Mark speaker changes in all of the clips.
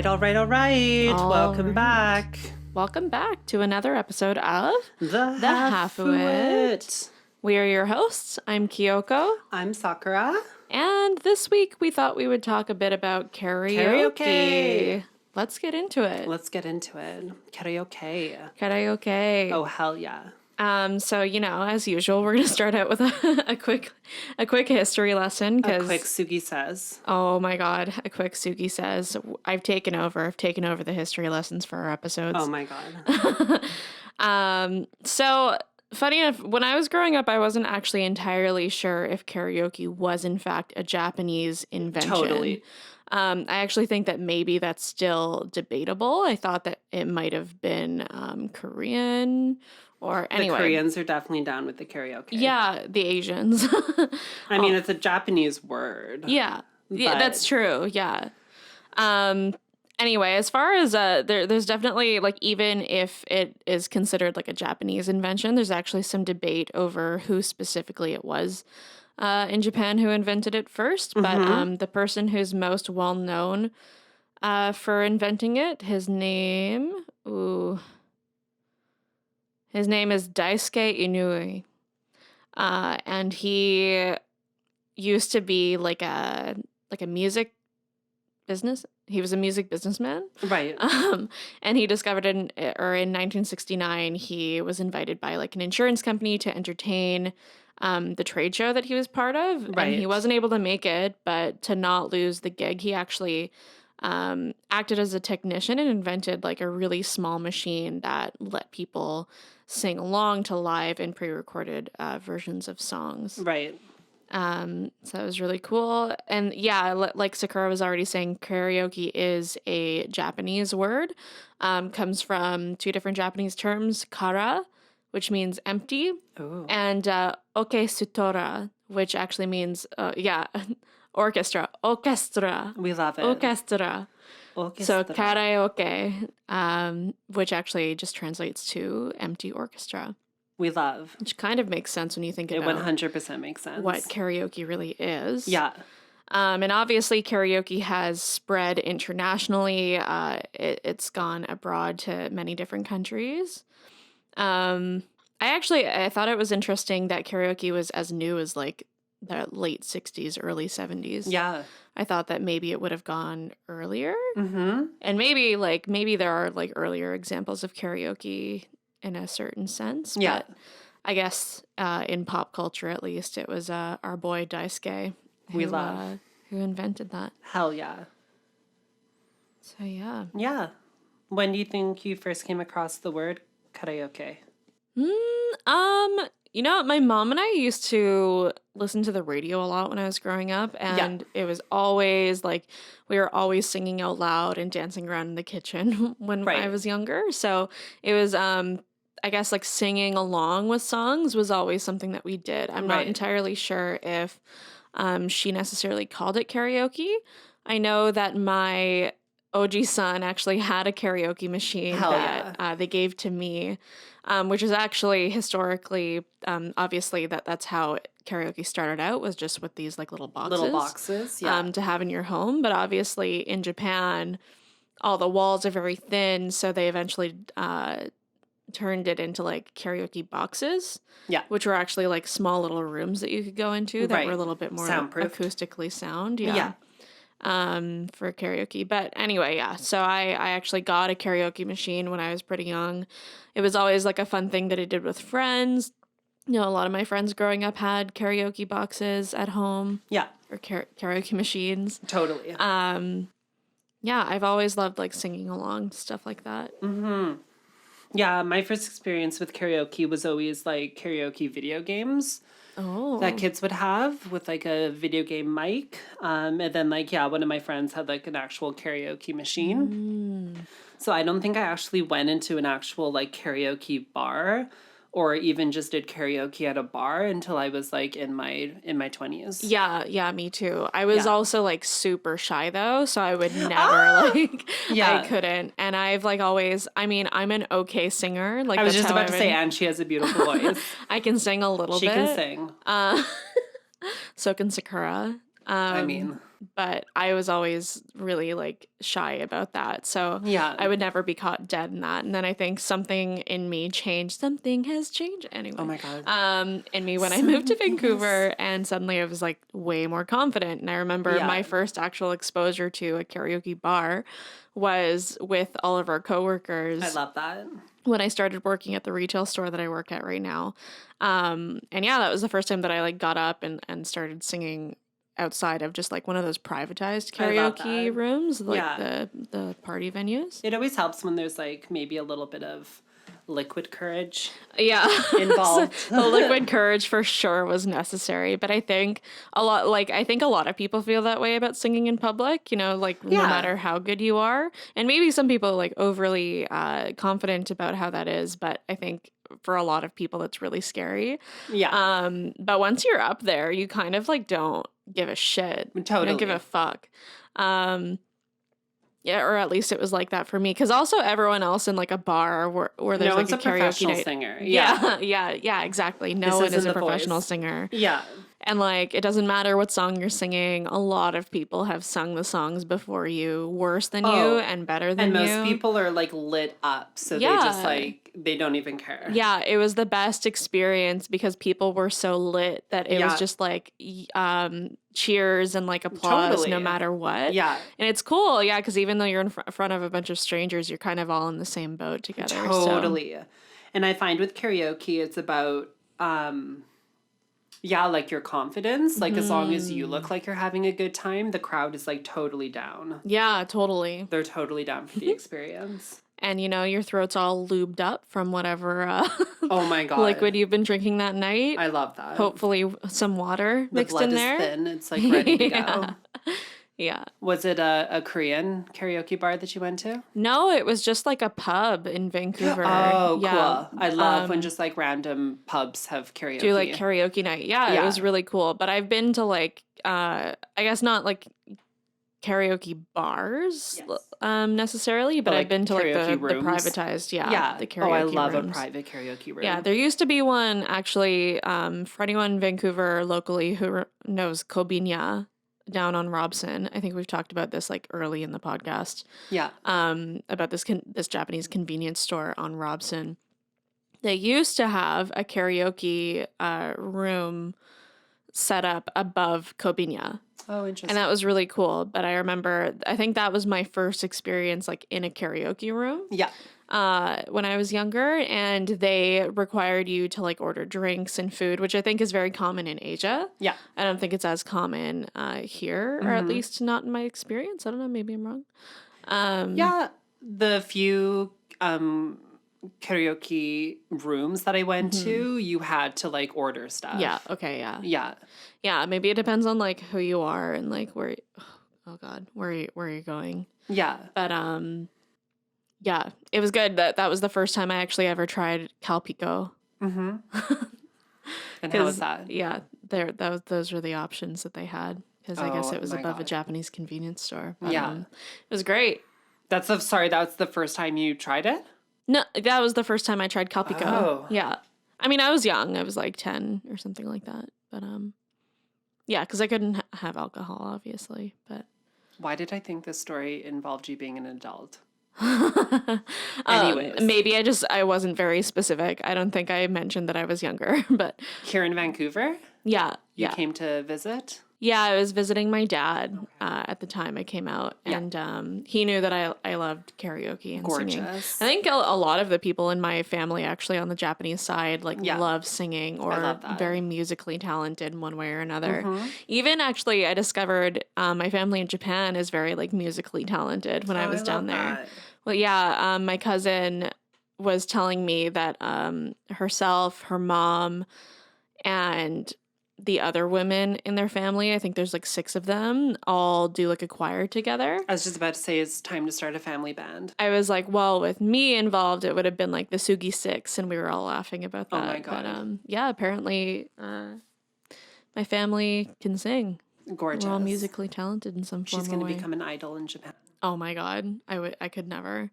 Speaker 1: all right. Welcome back.
Speaker 2: Welcome back to another episode of
Speaker 1: The
Speaker 2: Hafu It. We are your hosts. I'm Kyoko.
Speaker 1: I'm Sakura.
Speaker 2: And this week we thought we would talk a bit about karaoke. Let's get into it. Karaoke.
Speaker 1: Oh, hell yeah.
Speaker 2: So, as usual, we're going to start out with a quick history lesson.
Speaker 1: A quick Sugi says.
Speaker 2: Oh my God. A quick Sugi says. I've taken over the history lessons for our episodes.
Speaker 1: Oh my God.
Speaker 2: So funny enough, when I was growing up, I wasn't actually entirely sure if karaoke was in fact a Japanese invention.
Speaker 1: Totally.
Speaker 2: I actually think that maybe that's still debatable. I thought that it might have been Korean. Or anyway.
Speaker 1: The Koreans are definitely down with the karaoke.
Speaker 2: Yeah, the Asians.
Speaker 1: I mean, it's a Japanese word.
Speaker 2: Yeah, that's true. Yeah. Anyway, as far as there's definitely, like, even if it is considered like a Japanese invention, there's actually some debate over who specifically it was in Japan who invented it first. But the person who's most well known for inventing it, his name is Daisuke Inui, and he used to be like a music business. He was a music businessman,
Speaker 1: right?
Speaker 2: And he discovered in 1969 he was invited by like an insurance company to entertain the trade show that he was part of,
Speaker 1: right?
Speaker 2: And he wasn't able to make it, but to not lose the gig, he actually acted as a technician and invented like a really small machine that let people sing along to live and pre-recorded versions of songs.
Speaker 1: Right.
Speaker 2: So that was really cool. And yeah, like Sakura was already saying, karaoke is a Japanese word. Comes from two different Japanese terms, kara, which means empty, and okesutora, which actually means, orchestra.
Speaker 1: We love it.
Speaker 2: Orchestra. So karaoke, which actually just translates to empty orchestra.
Speaker 1: We love.
Speaker 2: Which kind of makes sense when you think about
Speaker 1: it. 100% makes sense.
Speaker 2: What karaoke really is.
Speaker 1: Yeah.
Speaker 2: And obviously karaoke has spread internationally. It's gone abroad to many different countries. I thought it was interesting that karaoke was as new as like the late 60s, early 70s.
Speaker 1: Yeah.
Speaker 2: I thought that maybe it would have gone earlier.
Speaker 1: Mm-hmm.
Speaker 2: And maybe there are like earlier examples of karaoke in a certain sense.
Speaker 1: Yeah.
Speaker 2: But I guess in pop culture, at least, it was our boy Daisuke who invented that.
Speaker 1: Hell yeah.
Speaker 2: So yeah.
Speaker 1: Yeah. When do you think you first came across the word karaoke?
Speaker 2: My mom and I used to listen to the radio a lot when I was growing up, and it was always like we were always singing out loud and dancing around in the kitchen when I was younger. So it was, I guess, like singing along with songs was always something that we did. I'm not entirely sure if she necessarily called it karaoke. I know that my OG son actually had a karaoke machine they gave to me. Which is actually historically, obviously that's how karaoke started out, was just with these like little boxes, to have in your home. But obviously in Japan, all the walls are very thin, so they eventually turned it into like karaoke boxes, which were actually like small little rooms that you could go into that were a little bit more acoustically sound, for karaoke. But anyway, so I actually got a karaoke machine when I was pretty young. It was always like a fun thing that I did with friends. A lot of my friends growing up had karaoke boxes at home. Yeah. Or karaoke machines.
Speaker 1: Totally.
Speaker 2: I've always loved like singing along, stuff like that.
Speaker 1: Mm-hmm. Yeah, my first experience with karaoke was always like karaoke video games. That kids would have with like a video game mic. And then one of my friends had like an actual karaoke machine. So I don't think I actually went into an actual like karaoke bar or even just did karaoke at a bar until I was like in my 20s.
Speaker 2: Yeah, me too. I was also like super shy though, so I would never I couldn't. And I've like always, I'm an okay singer. Like
Speaker 1: I was just about to say, and she has a beautiful voice.
Speaker 2: I can sing a little bit.
Speaker 1: She can sing.
Speaker 2: So can Sakura.
Speaker 1: I mean,
Speaker 2: but I was always really like shy about that. So
Speaker 1: yeah.
Speaker 2: I would never be caught dead in that. And then I think something in me changed. Something has changed anyway.
Speaker 1: Oh my God.
Speaker 2: In me when I moved to Vancouver, and suddenly I was like way more confident. And I remember my first actual exposure to a karaoke bar was with all of our coworkers.
Speaker 1: I love that.
Speaker 2: When I started working at the retail store that I work at right now. And yeah, that was the first time that I like got up and started singing outside of just like one of those privatized karaoke rooms, like the party venues.
Speaker 1: It always helps when there's like maybe a little bit of liquid courage
Speaker 2: involved. The liquid courage for sure was necessary, but I think a lot of people feel that way about singing in public, you know, like no matter how good you are, and maybe some people like overly confident about how that is, but I think for a lot of people it's really scary. But once you're up there, you kind of like don't give a shit.
Speaker 1: Totally.
Speaker 2: You don't give a fuck. Yeah, or at least it was like that for me. Because also everyone else in like a bar where there's like a karaoke night.
Speaker 1: Singer.
Speaker 2: Yeah, exactly. No one is a professional singer.
Speaker 1: Yeah.
Speaker 2: And like, it doesn't matter what song you're singing. A lot of people have sung the songs before you, worse than you and better than you.
Speaker 1: And most people are like lit up. So they just like, they don't even care.
Speaker 2: Yeah, it was the best experience because people were so lit that it was just like cheers and like applause no matter what.
Speaker 1: Yeah.
Speaker 2: And it's cool, because even though you're in front of a bunch of strangers, you're kind of all in the same boat together.
Speaker 1: Totally. So. And I find with karaoke, it's about... like your confidence. Like as long as you look like you're having a good time, the crowd is like totally down.
Speaker 2: Yeah, totally.
Speaker 1: They're totally down for the experience.
Speaker 2: And you know, your throat's all lubed up from whatever
Speaker 1: oh my God,
Speaker 2: liquid you've been drinking that night.
Speaker 1: I love that.
Speaker 2: Hopefully some water mixed in there.
Speaker 1: The blood is thin. It's like ready to go.
Speaker 2: Yeah.
Speaker 1: Was it a Korean karaoke bar that you went to?
Speaker 2: No, it was just like a pub in Vancouver.
Speaker 1: Oh, cool. I love when just like random pubs have karaoke.
Speaker 2: Do like karaoke night. Yeah, it was really cool. But I've been to like, I guess not like karaoke bars necessarily, but I've been to like the privatized, the karaoke
Speaker 1: I love
Speaker 2: rooms.
Speaker 1: A private karaoke room.
Speaker 2: Yeah, there used to be one actually for anyone in Vancouver locally who knows Kobinya down on Robson. I think we've talked about this like early in the podcast.
Speaker 1: Yeah.
Speaker 2: About this Japanese convenience store on Robson. They used to have a karaoke room set up above Kobinya.
Speaker 1: Oh, interesting.
Speaker 2: And that was really cool. But I remember, I think that was my first experience like in a karaoke room.
Speaker 1: Yeah.
Speaker 2: When I was younger, and they required you to like order drinks and food, which I think is very common in Asia.
Speaker 1: Yeah.
Speaker 2: I don't think it's as common here, or at least not in my experience. I don't know, maybe I'm wrong.
Speaker 1: The few karaoke rooms that I went to, you had to like order stuff.
Speaker 2: Yeah, okay, yeah.
Speaker 1: Yeah.
Speaker 2: Yeah, maybe it depends on like who you are and like where you're going.
Speaker 1: Yeah.
Speaker 2: But yeah, it was good. That was the first time I actually ever tried Calpico.
Speaker 1: Mm-hmm. And how was that?
Speaker 2: Yeah, those were the options that they had because I guess it was above a Japanese convenience store. But, it was great.
Speaker 1: That's the first time you tried it?
Speaker 2: No, that was the first time I tried Calpico.
Speaker 1: Oh.
Speaker 2: Yeah, I mean I was young. I was like 10 or something like that. But yeah, because I couldn't have alcohol, obviously. But
Speaker 1: why did I think this story involved you being an adult?
Speaker 2: Anyways, maybe I wasn't very specific. I don't think I mentioned that I was younger, but
Speaker 1: here in Vancouver?
Speaker 2: Yeah.
Speaker 1: You came to visit?
Speaker 2: Yeah, I was visiting my dad at the time I came out, and he knew that I loved karaoke and singing. I think a lot of the people in my family actually on the Japanese side love singing or are very musically talented in one way or another. Mm-hmm. Even actually, I discovered my family in Japan is very like musically talented when I was down there. That. Well, yeah, my cousin was telling me that herself, her mom, and the other women in their family, I think there's like 6 of them, all do like a choir together.
Speaker 1: I was just about to say it's time to start a family band.
Speaker 2: I was like, well, with me involved, it would have been like the Sugi 6, and we were all laughing about that.
Speaker 1: Oh my God.
Speaker 2: But yeah, apparently my family can sing.
Speaker 1: Gorgeous.
Speaker 2: We're all musically talented in some form.
Speaker 1: She's going to become an idol in Japan.
Speaker 2: Oh my God. I could never.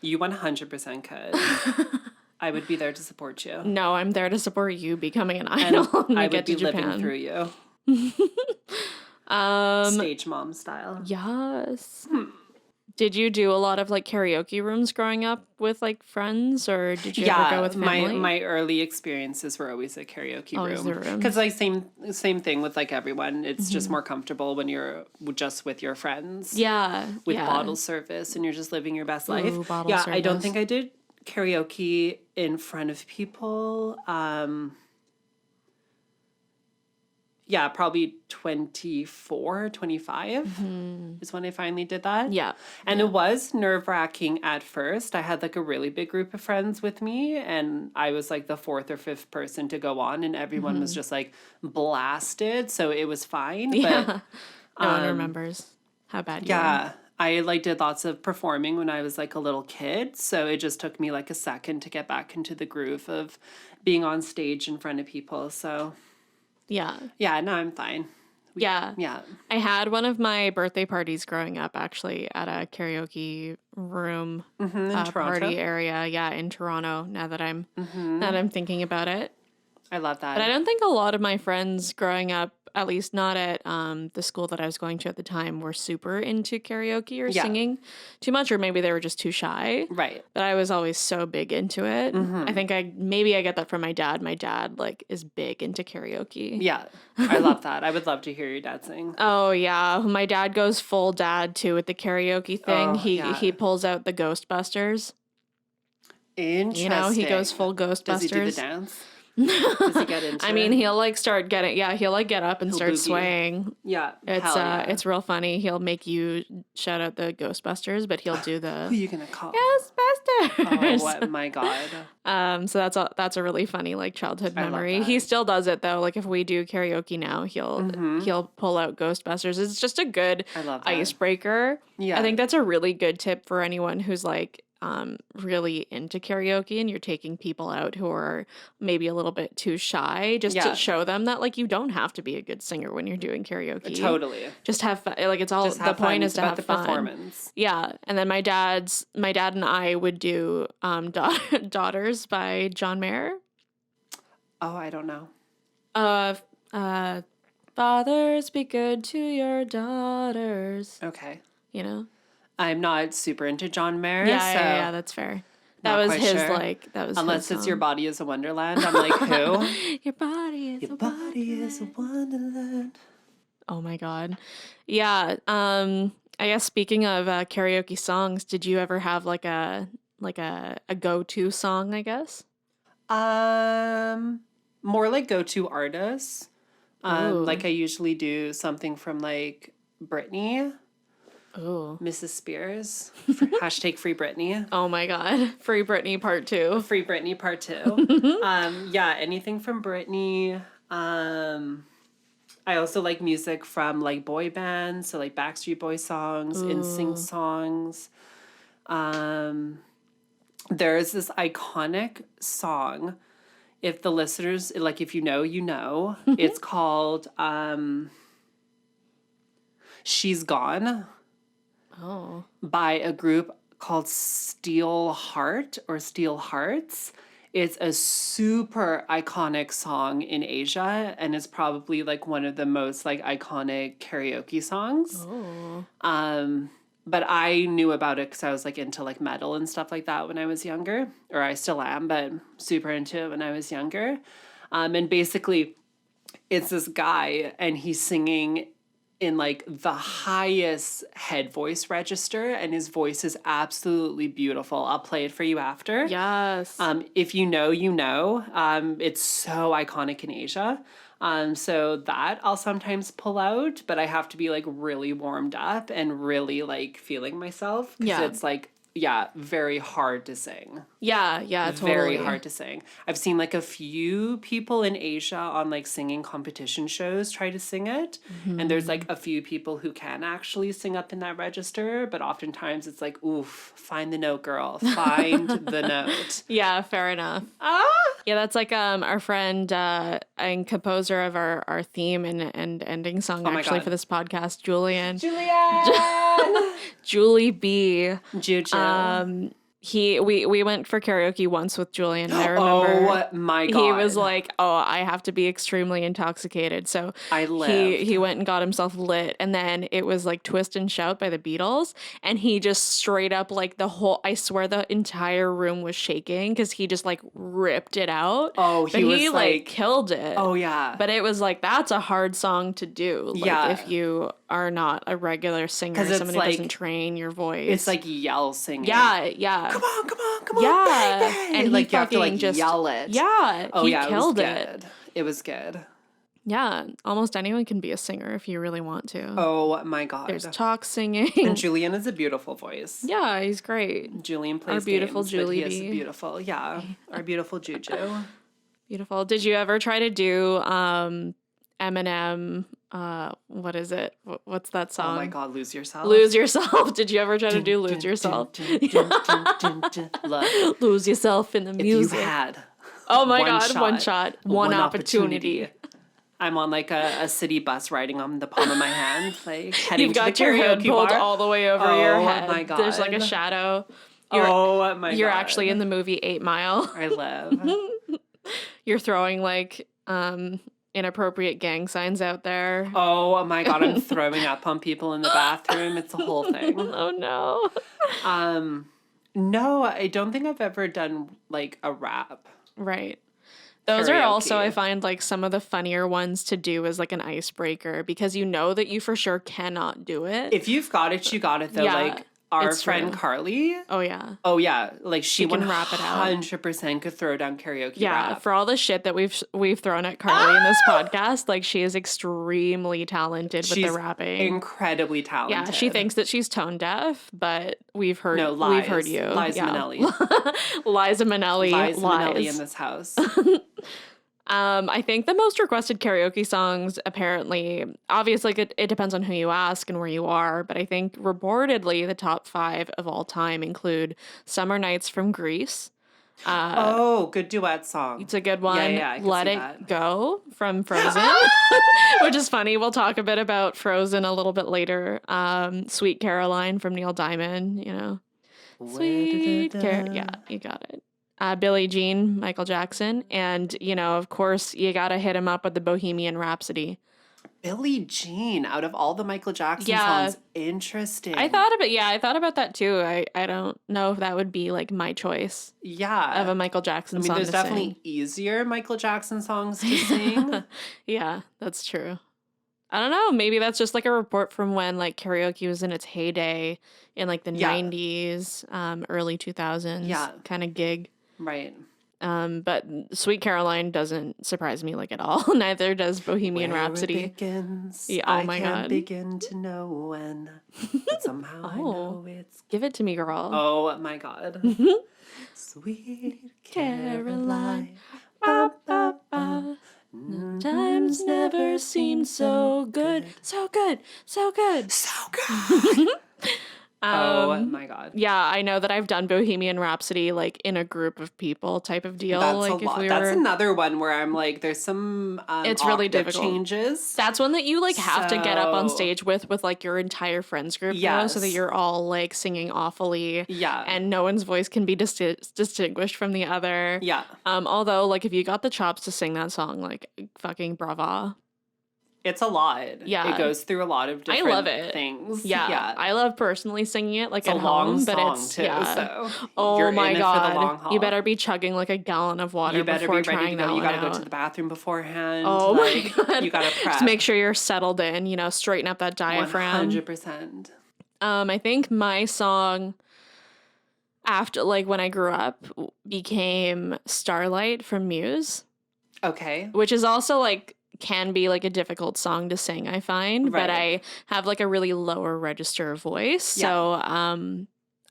Speaker 1: You 100% could. I would be there to support you.
Speaker 2: No, I'm there to support you becoming an idol when we get to Japan.
Speaker 1: I would be living through you. Stage mom style.
Speaker 2: Yes. Did you do a lot of like karaoke rooms growing up with like friends, or did you ever go with family?
Speaker 1: My early experiences were always a karaoke room. Because like same thing with like everyone. It's just more comfortable when you're just with your friends.
Speaker 2: Yeah.
Speaker 1: With bottle service and you're just living your best life.
Speaker 2: Ooh, bottle service.
Speaker 1: I don't think I did karaoke in front of people. Probably 24, 25 is when I finally did that.
Speaker 2: Yeah.
Speaker 1: And it was nerve-wracking at first. I had like a really big group of friends with me and I was like the fourth or fifth person to go on and everyone was just like blasted. So it was fine.
Speaker 2: Yeah. But, no one remembers how bad you were.
Speaker 1: I like did lots of performing when I was like a little kid. So it just took me like a second to get back into the groove of being on stage in front of people. So... Yeah, no, I'm fine.
Speaker 2: Yeah. I had one of my birthday parties growing up actually at a karaoke room party area. Yeah, in Toronto. Now that I'm thinking about it,
Speaker 1: I love that.
Speaker 2: But I don't think a lot of my friends growing up, at least not at the school that I was going to at the time, were super into karaoke or singing too much, or maybe they were just too shy.
Speaker 1: Right.
Speaker 2: But I was always so big into it. I think I get that from my dad. My dad like is big into karaoke.
Speaker 1: Yeah, I love that. I would love to hear your dad sing.
Speaker 2: Oh yeah, my dad goes full dad too with the karaoke thing. He pulls out the Ghostbusters.
Speaker 1: Interesting.
Speaker 2: You know, he goes full Ghostbusters.
Speaker 1: Does he do the dance? Does he get into
Speaker 2: I mean, he'll like start getting, he'll like get up and start
Speaker 1: boogie.
Speaker 2: Swaying.
Speaker 1: Yeah.
Speaker 2: It's real funny. He'll make you shout out the Ghostbusters, but he'll do the
Speaker 1: who are you gonna call?
Speaker 2: Ghostbusters.
Speaker 1: Oh my god.
Speaker 2: So that's a really funny like childhood memory. He still does it though. Like if we do karaoke now, he'll pull out Ghostbusters. It's just a good icebreaker. Yeah. I think that's a really good tip for anyone who's like really into karaoke and you're taking people out who are maybe a little bit too shy, just to show them that like you don't have to be a good singer when you're doing karaoke.
Speaker 1: Totally.
Speaker 2: Just have fun. Like it's all just the point is to have fun.
Speaker 1: Performance.
Speaker 2: Yeah. And then my dad and I would do Daughters by John Mayer.
Speaker 1: Oh, I don't know.
Speaker 2: Fathers, be good to your daughters.
Speaker 1: Okay.
Speaker 2: You know?
Speaker 1: I'm not super into John Mayer.
Speaker 2: Yeah, that's fair. That was his sure.
Speaker 1: Unless it's Your Body is a Wonderland. I'm like, who?
Speaker 2: Your body is a wonderland. Oh my god. Yeah. I guess speaking of karaoke songs, did you ever have like a go-to song, I guess?
Speaker 1: More like go-to artists. Like I usually do something from like Britney.
Speaker 2: Oh,
Speaker 1: Mrs. Spears. Hashtag Free Britney.
Speaker 2: Oh my god. Free Britney Part 2.
Speaker 1: Free Britney Part 2. Anything from Britney. I also like music from like boy bands, so like Backstreet Boy songs, NSYNC songs. There's this iconic song. If the listeners, like if you know, you know. It's called She's Gone.
Speaker 2: Oh.
Speaker 1: By a group called Steel Heart or Steel Hearts. It's a super iconic song in Asia and it's probably like one of the most like iconic karaoke songs.
Speaker 2: Oh.
Speaker 1: But I knew about it because I was like into like metal and stuff like that when I was younger, or I still am, but super into it when I was younger. And basically it's this guy and he's singing in like the highest head voice register and his voice is absolutely beautiful. I'll play it for you after.
Speaker 2: Yes.
Speaker 1: If you know, you know. It's so iconic in Asia. So that I'll sometimes pull out, but I have to be like really warmed up and really like feeling myself. Because it's like, very hard to sing.
Speaker 2: Yeah, totally.
Speaker 1: Very hard to sing. I've seen like a few people in Asia on like singing competition shows try to sing it. Mm-hmm. And there's like a few people who can actually sing up in that register, but oftentimes it's like, oof, find the note, girl. Find the note.
Speaker 2: Yeah, fair enough. Yeah, that's like our friend and composer of our theme and ending song actually for this podcast, Julian.
Speaker 1: Julie B.
Speaker 2: Juju. we went for karaoke once with Julian, and I remember
Speaker 1: oh my God.
Speaker 2: he was like, oh, I have to be extremely intoxicated. So he went and got himself lit, and then it was like Twist and Shout by the Beatles, and he just straight up like I swear the entire room was shaking because he just like ripped it out.
Speaker 1: Oh,
Speaker 2: he was like killed it.
Speaker 1: Oh yeah.
Speaker 2: But it was like, that's a hard song to do. Like if you are not a regular singer, someone who doesn't train your voice.
Speaker 1: It's like yell singing.
Speaker 2: Yeah.
Speaker 1: Come on, baby.
Speaker 2: And
Speaker 1: like you have to like
Speaker 2: just
Speaker 1: yell it.
Speaker 2: Yeah.
Speaker 1: Oh
Speaker 2: he
Speaker 1: yeah,
Speaker 2: killed
Speaker 1: it. It was good.
Speaker 2: Yeah, almost anyone can be a singer if you really want to.
Speaker 1: Oh my God.
Speaker 2: There's talk singing.
Speaker 1: And Julian has a beautiful voice.
Speaker 2: Yeah, he's great.
Speaker 1: Julian plays
Speaker 2: our beautiful
Speaker 1: games,
Speaker 2: Julie.
Speaker 1: But he is beautiful. Yeah, our beautiful Juju.
Speaker 2: Beautiful. Did you ever try to do Eminem? What is it? What's that song?
Speaker 1: Oh my God, Lose Yourself.
Speaker 2: Lose Yourself. Did you ever try to do Lose Yourself? Lose yourself in the music.
Speaker 1: If you had.
Speaker 2: Oh my God, one shot, one opportunity.
Speaker 1: I'm on like a city bus riding on the palm of my hand, like heading
Speaker 2: You've got
Speaker 1: to the
Speaker 2: your hood
Speaker 1: karaoke
Speaker 2: pulled
Speaker 1: bar.
Speaker 2: all the way over your head.
Speaker 1: Oh my God.
Speaker 2: There's like a shadow. You're actually in the movie 8 Mile.
Speaker 1: I live.
Speaker 2: You're throwing like inappropriate gang signs out there.
Speaker 1: Oh my God, I'm throwing up on people in the bathroom. It's a whole thing.
Speaker 2: Oh no.
Speaker 1: No, I don't think I've ever done like a rap.
Speaker 2: Right. Those are also, I find, like some of the funnier ones to do as like an icebreaker because you know that you for sure cannot do it.
Speaker 1: If you've got it, you got it though.
Speaker 2: Yeah,
Speaker 1: like our
Speaker 2: it's
Speaker 1: friend
Speaker 2: true.
Speaker 1: Carly.
Speaker 2: Oh yeah.
Speaker 1: Oh yeah. Like she
Speaker 2: can rap it out.
Speaker 1: 100% could throw down karaoke
Speaker 2: Yeah,
Speaker 1: rap.
Speaker 2: for all the shit that we've thrown at Carly in this podcast, like she is extremely talented with the rapping.
Speaker 1: Incredibly talented.
Speaker 2: Yeah, she thinks that she's tone deaf, but we've heard you.
Speaker 1: Liza Minnelli.
Speaker 2: Liza Minnelli.
Speaker 1: Liza Minnelli in this house.
Speaker 2: I think the most requested karaoke songs, apparently, obviously it depends on who you ask and where you are, but I think reportedly the top 5 of all time include Summer Nights from Greece.
Speaker 1: Good duet song.
Speaker 2: It's a good one.
Speaker 1: Yeah, I can
Speaker 2: Let
Speaker 1: see
Speaker 2: It
Speaker 1: that.
Speaker 2: Go from Frozen, which is funny. We'll talk a bit about Frozen a little bit later. Sweet Caroline from Neil Diamond, you know. Sweet Caroline. Yeah, you got it. Billie Jean, Michael Jackson, and, you know, of course, you gotta hit him up with the Bohemian Rhapsody.
Speaker 1: Billie Jean, out of all the Michael Jackson songs, interesting.
Speaker 2: I thought about that too. I don't know if that would be like my choice.
Speaker 1: Yeah.
Speaker 2: Of a Michael Jackson song.
Speaker 1: There's definitely easier Michael Jackson songs to sing.
Speaker 2: Yeah, that's true. I don't know. Maybe that's just like a report from when like karaoke was in its heyday in like the 90s, early 2000s kind of gig.
Speaker 1: Right.
Speaker 2: But Sweet Caroline doesn't surprise me like at all. Neither does Bohemian Rhapsody.
Speaker 1: It begins,
Speaker 2: yeah, oh my God.
Speaker 1: I can't begin to know when. But somehow I know it's.
Speaker 2: Give it to me, girl.
Speaker 1: Oh my God. Sweet Caroline. Ba, ba, ba.
Speaker 2: Times never seemed so good. So good. So good.
Speaker 1: So good. Oh my God.
Speaker 2: Yeah, I know that I've done Bohemian Rhapsody like in a group of people type of deal.
Speaker 1: That's
Speaker 2: like
Speaker 1: a lot. That's another one where I'm like, there's some
Speaker 2: it's really difficult
Speaker 1: changes.
Speaker 2: That's one that you like have to get up on stage with like your entire friends group, so that you're all like singing awfully.
Speaker 1: Yeah.
Speaker 2: And no one's voice can be distinguished from the other.
Speaker 1: Yeah.
Speaker 2: Although like if you got the chops to sing that song, like fucking brava.
Speaker 1: It's a lot.
Speaker 2: Yeah.
Speaker 1: It goes through a lot of different things.
Speaker 2: Yeah. I love personally singing it like
Speaker 1: it's
Speaker 2: at
Speaker 1: a long
Speaker 2: home, but
Speaker 1: song
Speaker 2: it's
Speaker 1: too, so
Speaker 2: oh my God.
Speaker 1: For the long haul.
Speaker 2: You better be chugging like a gallon of water before trying that.
Speaker 1: You gotta
Speaker 2: go
Speaker 1: to the bathroom beforehand.
Speaker 2: Oh my God.
Speaker 1: You gotta prep.
Speaker 2: Just make sure you're settled in, you know, straighten up that diaphragm.
Speaker 1: 100%.
Speaker 2: I think my song after like when I grew up became Starlight from Muse.
Speaker 1: Okay.
Speaker 2: Which is also like can be like a difficult song to sing, I find, but I have like a really lower register voice, so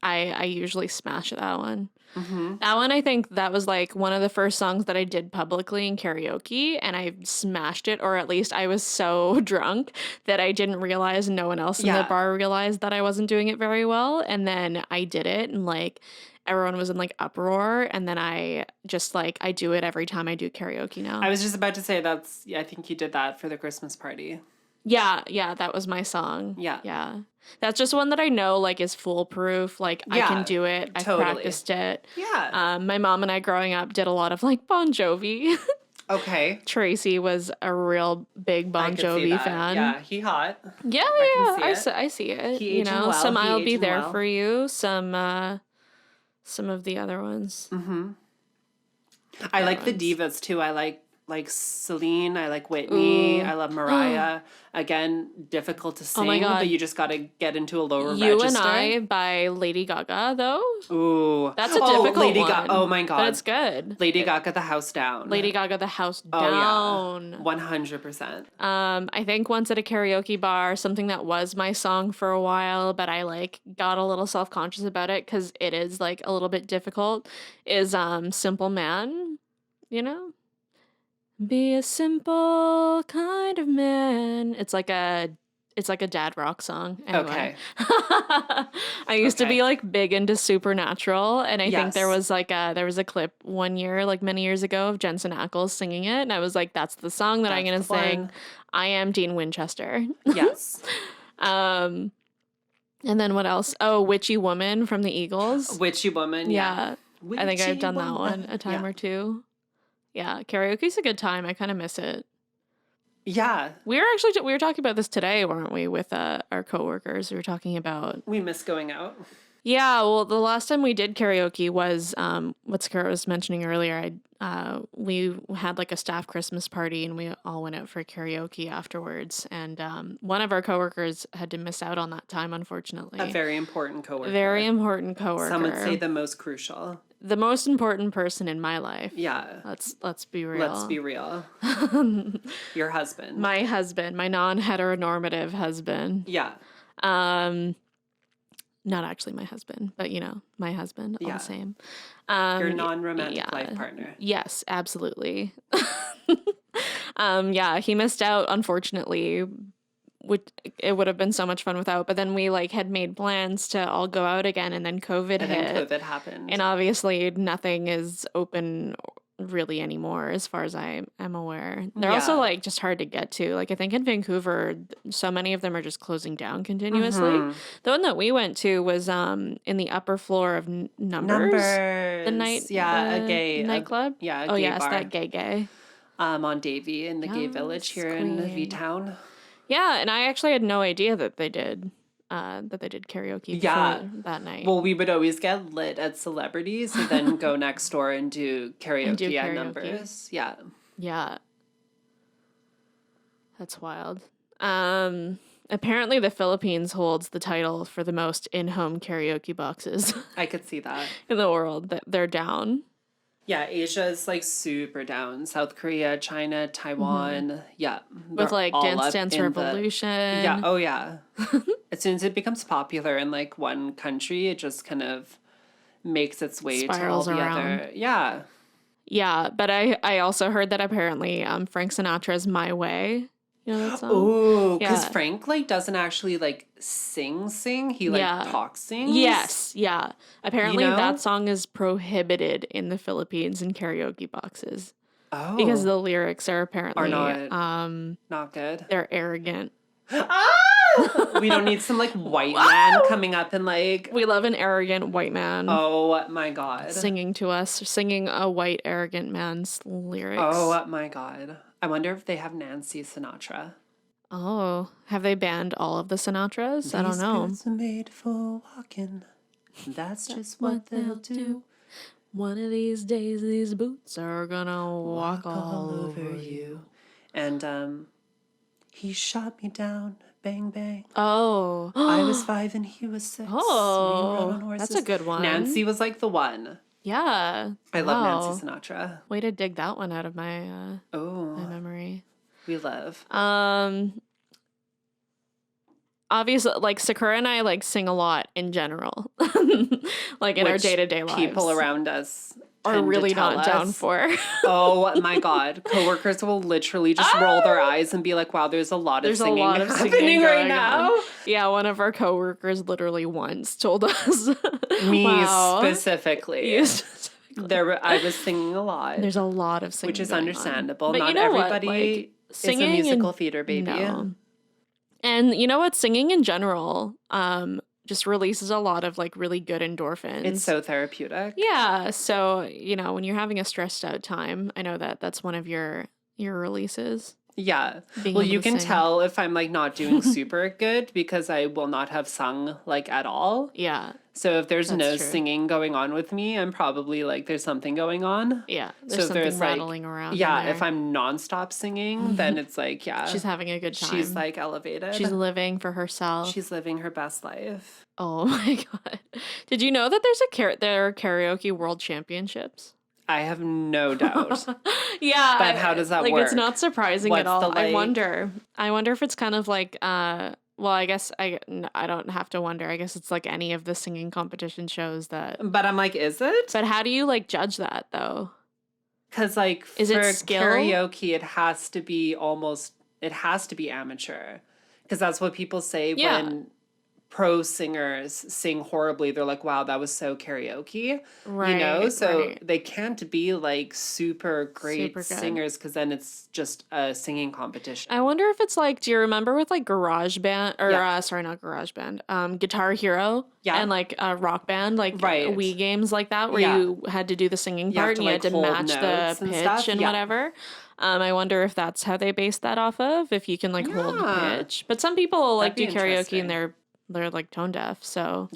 Speaker 2: I usually smash that one.
Speaker 1: Mm-hmm.
Speaker 2: That one, I think that was like one of the first songs that I did publicly in karaoke, and I smashed it, or at least I was so drunk that I didn't realize, no one else in the bar realized that I wasn't doing it very well, and then I did it, and like everyone was in like uproar, and then I just like I do it every time I do karaoke now.
Speaker 1: I was just about to say I think you did that for the Christmas party.
Speaker 2: Yeah, that was my song. Yeah. That's just one that I know, like, is foolproof. Like, I can do it. I've practiced it.
Speaker 1: Yeah.
Speaker 2: My mom and I growing up did a lot of, like, Bon Jovi.
Speaker 1: Okay.
Speaker 2: Tracy was a real big Bon Jovi fan.
Speaker 1: Yeah, he hot.
Speaker 2: Yeah, I see it.
Speaker 1: He aging well.
Speaker 2: Some I'll Be There For You, some of the other ones.
Speaker 1: Mm-hmm. I like the divas too. I like Celine. I like Whitney. I love Mariah. Again, difficult to sing, but you just got to get into a lower register.
Speaker 2: You and I by Lady Gaga, though.
Speaker 1: Ooh.
Speaker 2: That's a difficult one.
Speaker 1: Oh, my God.
Speaker 2: But it's good.
Speaker 1: Lady Gaga, The House Down.
Speaker 2: Lady Gaga, The House Down.
Speaker 1: Oh, yeah. 100%.
Speaker 2: I think once at a karaoke bar, something that was my song for a while, but I, like, got a little self-conscious about it because it is, like, a little bit difficult, is Simple Man, you know? Be a simple kind of man. It's like a dad rock song. Anyway.
Speaker 1: Okay.
Speaker 2: I used to be like big into Supernatural, and I think there was a clip one year, like many years ago, of Jensen Ackles singing it, and I was like, that's the song that I'm gonna sing. I am Dean Winchester.
Speaker 1: Yes.
Speaker 2: And then what else? Oh, Witchy Woman from the Eagles.
Speaker 1: Witchy Woman, yeah.
Speaker 2: I think I've done that one a time or two. Yeah, karaoke's a good time. I kind of miss it.
Speaker 1: Yeah.
Speaker 2: We were talking about this today, weren't we, with our coworkers? We were talking about...
Speaker 1: We miss going out.
Speaker 2: Yeah, well, the last time we did karaoke was, what Sakura was mentioning earlier. We had like a staff Christmas party, and we all went out for karaoke afterwards. And one of our coworkers had to miss out on that time, unfortunately.
Speaker 1: A very important coworker.
Speaker 2: Very important coworker.
Speaker 1: Some would say the most crucial.
Speaker 2: The most important person in my life.
Speaker 1: Yeah.
Speaker 2: Let's be real.
Speaker 1: Let's be real. Your husband.
Speaker 2: My husband, my non-heteronormative husband.
Speaker 1: Yeah.
Speaker 2: Not actually my husband, but my husband, all the same.
Speaker 1: Your non-romantic life partner.
Speaker 2: Yes, absolutely. He missed out, unfortunately. It would have been so much fun without, but then we had made plans to all go out again, and then COVID hit.
Speaker 1: And then COVID happened.
Speaker 2: And obviously nothing is open really anymore as far as I am aware. They're also just hard to get to. I think in Vancouver, so many of them are just closing down continuously. Mm-hmm. The one that we went to was in the upper floor of Numbers.
Speaker 1: A gay
Speaker 2: nightclub.
Speaker 1: A gay bar.
Speaker 2: That gay.
Speaker 1: On Davie in the gay village here in V-Town.
Speaker 2: Yeah, and I actually had no idea that they did karaoke that night.
Speaker 1: Well, we would always get lit at Celebrities and then go next door and do karaoke at Numbers. Yeah.
Speaker 2: Yeah. That's wild. Apparently the Philippines holds the title for the most in-home karaoke boxes.
Speaker 1: I could see that.
Speaker 2: In the world. They're down.
Speaker 1: Yeah, Asia is Super down. South Korea, China, Taiwan. Mm-hmm. Yeah.
Speaker 2: With Dance Dance Revolution.
Speaker 1: Yeah. Oh, yeah. As soon as it becomes popular in one country, it just kind of makes its way
Speaker 2: spirals
Speaker 1: to all the
Speaker 2: around.
Speaker 1: other. Yeah.
Speaker 2: Yeah, but I also heard that apparently Frank Sinatra's My Way. You know that song?
Speaker 1: Oh, because Frank doesn't actually sing. He talks sings.
Speaker 2: Yes, yeah. Apparently that song is prohibited in the Philippines in karaoke boxes.
Speaker 1: Oh,
Speaker 2: because the lyrics are apparently
Speaker 1: not good.
Speaker 2: They're arrogant.
Speaker 1: We don't need some white man coming up and
Speaker 2: we love an arrogant white man.
Speaker 1: Oh my God,
Speaker 2: singing a white arrogant man's lyrics.
Speaker 1: Oh my God. I wonder if they have Nancy Sinatra.
Speaker 2: Oh, have they banned all of the Sinatras? I don't know.
Speaker 1: These boots are made for walking. That's just what they'll do.
Speaker 2: One of these days, these boots are gonna walk all over you.
Speaker 1: And he shot me down. Bang, bang.
Speaker 2: Oh.
Speaker 1: I was 5 and he was 6.
Speaker 2: Oh, that's a good one.
Speaker 1: Nancy was the one.
Speaker 2: Yeah.
Speaker 1: I love Nancy Sinatra.
Speaker 2: Way to dig that one out of my my memory.
Speaker 1: We love.
Speaker 2: Obviously, Sakura and I sing a lot in general. In our day-to-day lives.
Speaker 1: People around us
Speaker 2: are really not down for.
Speaker 1: Oh my God. Coworkers will literally just roll their eyes and be like, wow, there's a lot of singing happening right now.
Speaker 2: Yeah, one of our coworkers literally once told us.
Speaker 1: Me specifically. I was singing a lot.
Speaker 2: There's a lot of singing,
Speaker 1: which is understandable. Not everybody is a musical theater baby.
Speaker 2: No. And you know what? Singing in general just releases a lot of like really good endorphins.
Speaker 1: It's so therapeutic.
Speaker 2: Yeah. So, you know, when you're having a stressed out time, I know that that's one of your releases.
Speaker 1: Yeah. Well, you can tell if I'm like not doing super good because I will not have sung like at all.
Speaker 2: Yeah.
Speaker 1: So if there's no singing going on with me, I'm probably like there's something going on.
Speaker 2: Yeah. There's something rattling around.
Speaker 1: Yeah, if I'm nonstop singing, then it's like, yeah.
Speaker 2: She's having a good time.
Speaker 1: She's like elevated.
Speaker 2: She's living for herself.
Speaker 1: She's living her best life.
Speaker 2: Oh my God. Did you know that there are karaoke world championships?
Speaker 1: I have no doubt.
Speaker 2: Yeah.
Speaker 1: But how does that work?
Speaker 2: It's not surprising at all. I wonder if it's kind of like, well, I guess I don't have to wonder. I guess it's like any of the singing competition shows that.
Speaker 1: But I'm like, is it?
Speaker 2: But how do you like judge that though?
Speaker 1: Because like
Speaker 2: is
Speaker 1: for
Speaker 2: it skill?
Speaker 1: Karaoke, it has to be amateur. Because that's what people say when pro singers sing horribly. They're like, wow, that was so karaoke.
Speaker 2: Right.
Speaker 1: You know? So they can't be like super great singers because then it's just a singing competition.
Speaker 2: I wonder if it's like, do you remember with like GarageBand or sorry, not GarageBand, Guitar Hero and like Rock Band, like Wii games like that where you had to do the singing part and you had to match the pitch and whatever. I wonder if that's how they base that off of, if you can like hold the pitch. But some people like do karaoke and they're like tone deaf, so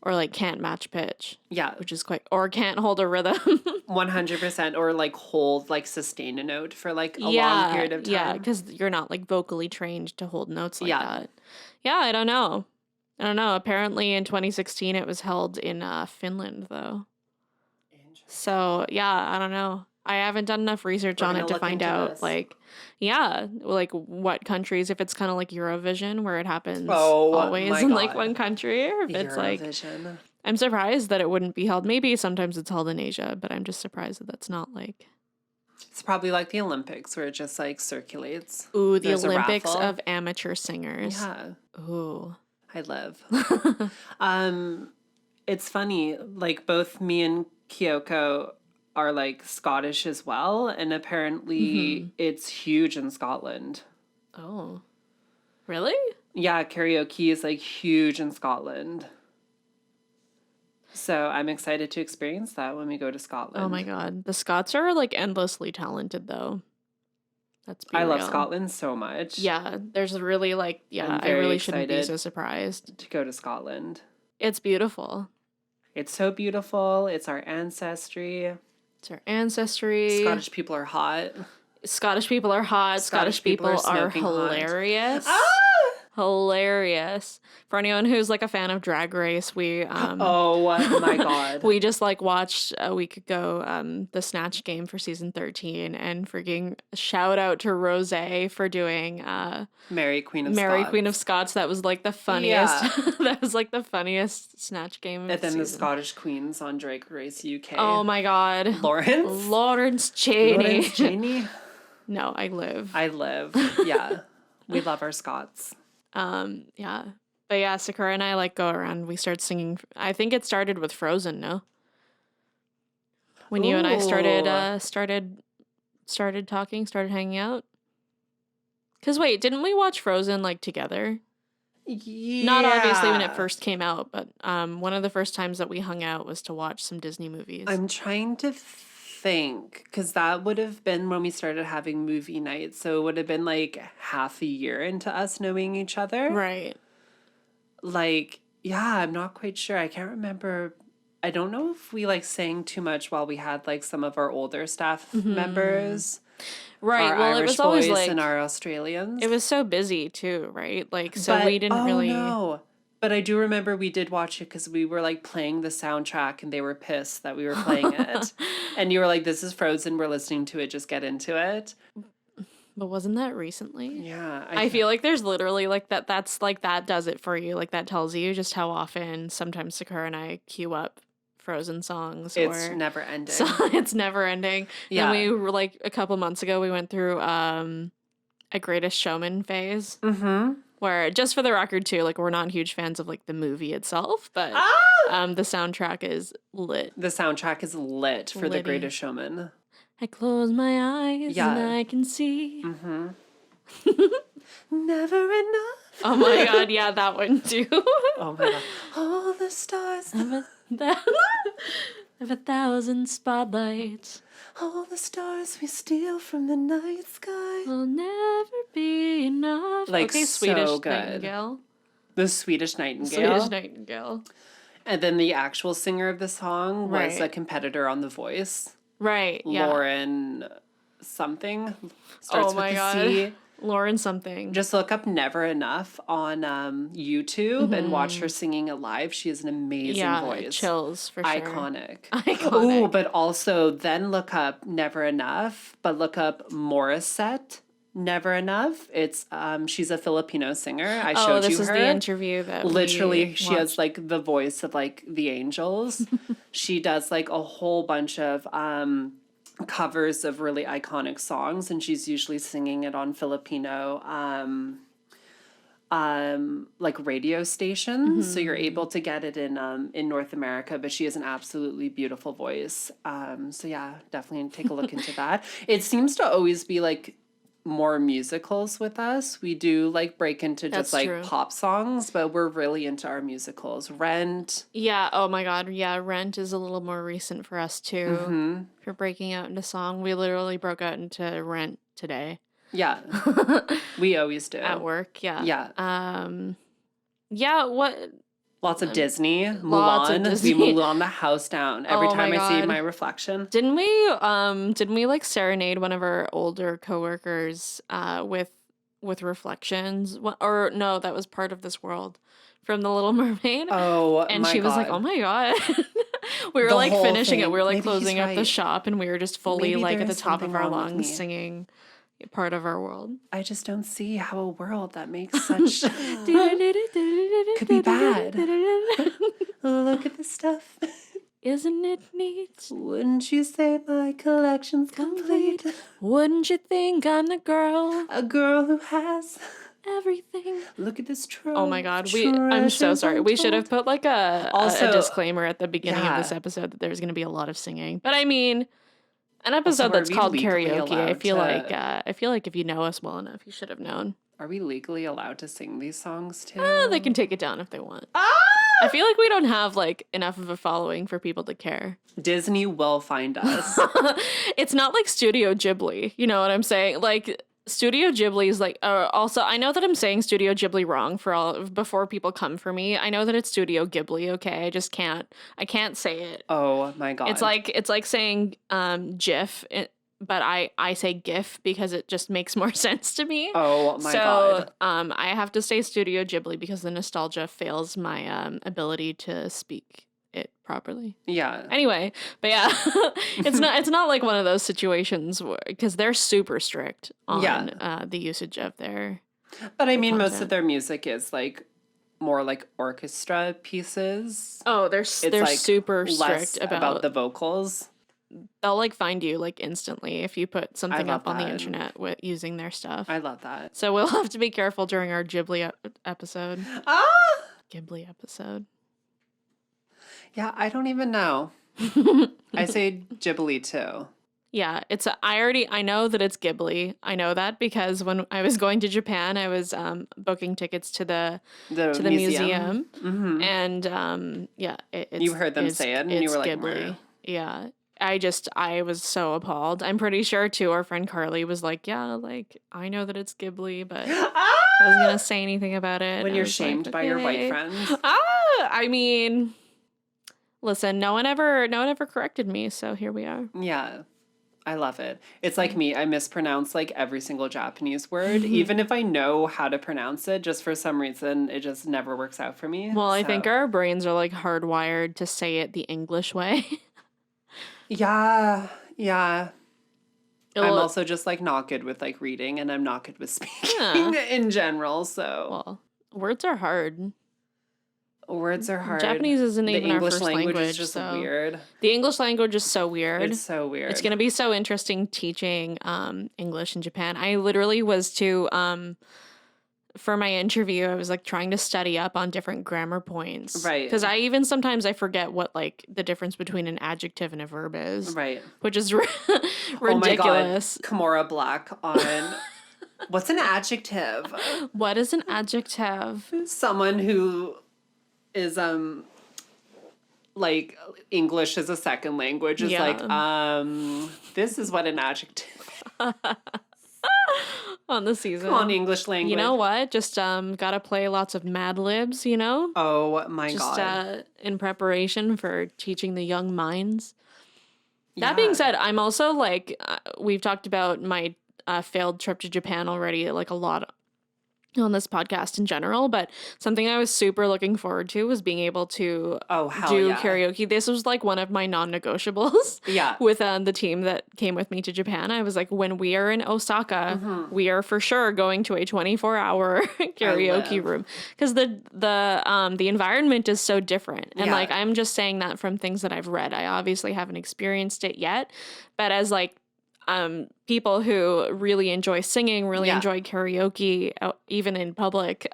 Speaker 2: or like can't match pitch, which is or can't hold a rhythm.
Speaker 1: 100%, or like hold like sustain a note for like a long period of time.
Speaker 2: Because you're not like vocally trained to hold notes like that. I don't know. Apparently in 2016 it was held in Finland though. So I don't know. I haven't done enough research on it to find out, like what countries, if it's kind of like Eurovision, where it happens always in like one country, or if it's like, I'm surprised that it wouldn't be held. Maybe sometimes it's held in Asia, but I'm just surprised that that's not like.
Speaker 1: It's probably like the Olympics, where it just like circulates.
Speaker 2: Ooh, the Olympics of amateur singers.
Speaker 1: Yeah.
Speaker 2: Ooh.
Speaker 1: I live. It's funny, like both me and Kyoko are like Scottish as well, and apparently it's huge in Scotland.
Speaker 2: Oh. Really?
Speaker 1: Yeah, karaoke is like huge in Scotland. So I'm excited to experience that when we go to Scotland.
Speaker 2: Oh my God. The Scots are like endlessly talented though.
Speaker 1: I love Scotland so much.
Speaker 2: Yeah, there's really like, I really shouldn't be so surprised.
Speaker 1: To go to Scotland.
Speaker 2: It's beautiful.
Speaker 1: It's so beautiful. It's our ancestry.
Speaker 2: Scottish
Speaker 1: people are hot.
Speaker 2: Scottish people are hot. Scottish people are hilarious.
Speaker 1: Ah!
Speaker 2: Hilarious. For anyone who's like a fan of Drag Race, we
Speaker 1: oh my God.
Speaker 2: we just like watched a week ago the Snatch Game for season 13, and freaking shout out to Rose for doing
Speaker 1: Mary Queen of Scots.
Speaker 2: That was like the funniest. That was like the funniest Snatch Game.
Speaker 1: And then the Scottish Queens on Drag Race UK.
Speaker 2: Oh my God. Lawrence Chaney. No, I live.
Speaker 1: Yeah. We love our Scots.
Speaker 2: Yeah. But yeah, Sakura and I like go around. We start singing. I think it started with Frozen, no? When you and I started talking, started hanging out. 'Cause wait, didn't we watch Frozen like together?
Speaker 1: Yeah.
Speaker 2: Not obviously when it first came out, but one of the first times that we hung out was to watch some Disney movies.
Speaker 1: I'm trying to think, because that would have been when we started having movie nights, so it would have been like half a year into us knowing each other.
Speaker 2: Right.
Speaker 1: Like, yeah, I'm not quite sure. I can't remember. I don't know if we like sang too much while we had like some of our older staff members.
Speaker 2: Right.
Speaker 1: Our
Speaker 2: well,
Speaker 1: Irish
Speaker 2: it was always
Speaker 1: boys
Speaker 2: like,
Speaker 1: and our Australians.
Speaker 2: It was so busy too, right? Like, so we didn't really.
Speaker 1: No. But I do remember we did watch it because we were like playing the soundtrack and they were pissed that we were playing it. And you were like, this is Frozen, we're listening to it, just get into it.
Speaker 2: But wasn't that recently?
Speaker 1: Yeah.
Speaker 2: I feel like there's literally like that's like that does it for you. Like that tells you just how often sometimes Sakura and I queue up Frozen songs.
Speaker 1: It's never ending.
Speaker 2: So it's never ending. Yeah. And we were like a couple months ago, we went through a Greatest Showman phase.
Speaker 1: Mm-hmm.
Speaker 2: Where, just for the record too, like we're not huge fans of like the movie itself, but the soundtrack is lit.
Speaker 1: The soundtrack is lit for The Greatest Showman.
Speaker 2: I close my eyes and I can see.
Speaker 1: Mm-hmm. Never enough.
Speaker 2: Oh my God, yeah, that one too.
Speaker 1: Oh my God. All the stars.
Speaker 2: Of 1,000 spotlights.
Speaker 1: All the stars we steal from the night sky
Speaker 2: will never be enough.
Speaker 1: Like,
Speaker 2: okay,
Speaker 1: so
Speaker 2: Swedish
Speaker 1: good.
Speaker 2: Nightingale.
Speaker 1: The Swedish Nightingale.
Speaker 2: Swedish Nightingale.
Speaker 1: And then the actual singer of the song was
Speaker 2: Right.
Speaker 1: a competitor on The Voice.
Speaker 2: Right, yeah.
Speaker 1: Lauren something. Starts
Speaker 2: Oh my
Speaker 1: with a
Speaker 2: God.
Speaker 1: C.
Speaker 2: Lauren something.
Speaker 1: Just look up Never Enough on YouTube and watch her singing it live. She has an amazing voice.
Speaker 2: Chills for sure.
Speaker 1: Iconic.
Speaker 2: Iconic.
Speaker 1: Oh, but also then look up Never Enough, but look up Morissette. Never Enough. It's she's a Filipino singer. I showed you her.
Speaker 2: Oh, this is the interview that
Speaker 1: literally she has like the voice of like the angels. She does like a whole bunch of covers of really iconic songs, and she's usually singing it on Filipino like radio stations. So you're able to get it in North America, but she has an absolutely beautiful voice. So yeah, definitely take a look into that. It seems to always be like more musicals with us. We do like break into just like pop songs, but we're really into our musicals. Rent.
Speaker 2: Yeah, oh my God. Yeah, Rent is a little more recent for us too. If you're breaking out into song, we literally broke out into Rent today.
Speaker 1: Yeah. We always do.
Speaker 2: At work, yeah.
Speaker 1: Yeah.
Speaker 2: Yeah, what
Speaker 1: Lots of Disney. Mulan.
Speaker 2: Lots of Disney.
Speaker 1: We Mulan the house down every time I see my reflection.
Speaker 2: Didn't we like serenade one of our older coworkers with reflections? Or no, that was Part of This World from The Little Mermaid.
Speaker 1: Oh,
Speaker 2: and she was like, "Oh my God." We were like finishing it. We were like closing up the shop, and we were just fully like at the top of our lungs singing Part of Our World.
Speaker 1: I just don't see how a world that makes such could be bad. Look at this stuff.
Speaker 2: Isn't it neat?
Speaker 1: Wouldn't you say my collection's complete?
Speaker 2: Wouldn't you think I'm the girl?
Speaker 1: A girl who has
Speaker 2: everything.
Speaker 1: Look at this trove.
Speaker 2: Oh my God, I'm so sorry. We should have put like a disclaimer at the beginning of this episode that there's going to be a lot of singing. But I mean, an episode that's called Karaoke. I feel like if you know us well enough, you should have known.
Speaker 1: Are we legally allowed to sing these songs too?
Speaker 2: They can take it down if they want. I feel like we don't have like enough of a following for people to care. Disney
Speaker 1: will find us.
Speaker 2: It's not like Studio Ghibli. You know what I'm saying? Like Studio Ghibli is like, also, I know that I'm saying Studio Ghibli wrong before people come for me. I know that it's Studio Ghibli, okay? I can't say it.
Speaker 1: Oh my God.
Speaker 2: It's like saying GIF, but I say GIF because it just makes more sense to me.
Speaker 1: Oh my God.
Speaker 2: So I have to say Studio Ghibli because the nostalgia fails my ability to speak it properly.
Speaker 1: Yeah.
Speaker 2: Anyway, but yeah, it's not like one of those situations because they're super strict on the usage of their.
Speaker 1: But I mean, most of their music is like more like orchestra pieces.
Speaker 2: Oh, they're
Speaker 1: like
Speaker 2: super strict
Speaker 1: about the vocals.
Speaker 2: They'll like find you like instantly if you put something up on the internet with using their stuff.
Speaker 1: I love that.
Speaker 2: So we'll have to be careful during our Ghibli episode. Ghibli episode.
Speaker 1: Yeah, I don't even know. I say Ghibli too.
Speaker 2: Yeah, I know that it's Ghibli. I know that because when I was going to Japan, I was booking tickets to the museum.
Speaker 1: Mm-hmm.
Speaker 2: And
Speaker 1: you heard them say it and you were like,
Speaker 2: Ghibli.
Speaker 1: Meh.
Speaker 2: Yeah. I was so appalled. I'm pretty sure too our friend Carly was like, yeah, like I know that it's Ghibli, but I wasn't gonna say anything about it.
Speaker 1: When you're shamed by your white friends.
Speaker 2: I mean, listen, no one ever corrected me, so here we are.
Speaker 1: Yeah. I love it. It's like me. I mispronounce like every single Japanese word. Even if I know how to pronounce it, just for some reason, it just never works out for me.
Speaker 2: Well, I think our brains are like hardwired to say it the English way.
Speaker 1: Yeah. I'm also just like not good with like reading, and I'm not good with speaking in general. So,
Speaker 2: well, words are hard.
Speaker 1: Words are hard.
Speaker 2: Japanese isn't even our first
Speaker 1: language.
Speaker 2: language.
Speaker 1: Is just weird.
Speaker 2: The English language is so weird.
Speaker 1: It's so weird.
Speaker 2: It's gonna be so interesting teaching English in Japan. I literally was for my interview, I was like trying to study up on different grammar points.
Speaker 1: Right.
Speaker 2: Because sometimes I forget what like the difference between an adjective and a verb is.
Speaker 1: Right.
Speaker 2: Which is ridiculous.
Speaker 1: Oh my God. Kimura Black on What's an adjective?
Speaker 2: What is an adjective?
Speaker 1: Someone who is like English as a second language is like, this is what an adjective
Speaker 2: on the season.
Speaker 1: Come on, English language.
Speaker 2: You know what? Just gotta play lots of Mad Libs, you know?
Speaker 1: Oh my God.
Speaker 2: Just in preparation for teaching the young minds. That being said, I'm also like, we've talked about my failed trip to Japan already, like a lot on this podcast in general, but something I was super looking forward to was being able to do karaoke. This was like one of my non-negotiables with the team that came with me to Japan. I was like, when we are in Osaka, we are for sure going to a 24-hour karaoke room, because the environment is so different. And like, I'm just saying that from things that I've read. I obviously haven't experienced it yet, but as like people who really enjoy singing, really enjoy karaoke, even in public,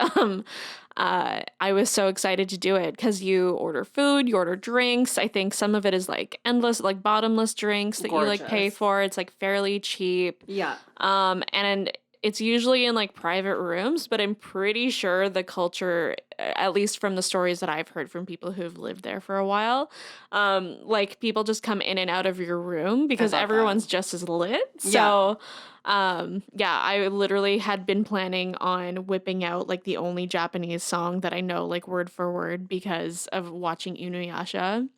Speaker 2: I was so excited to do it because you order food, you order drinks. I think some of it is like endless, like bottomless drinks that you like pay for. It's like fairly cheap. Yeah. And it's usually in like private rooms, but I'm pretty sure the culture, at least from the stories that I've heard from people who've lived there for a while, like people just come in and out of your room because everyone's just as lit. So, I literally had been planning on whipping out like the only Japanese song that I know like word for word because of watching Inuyasha.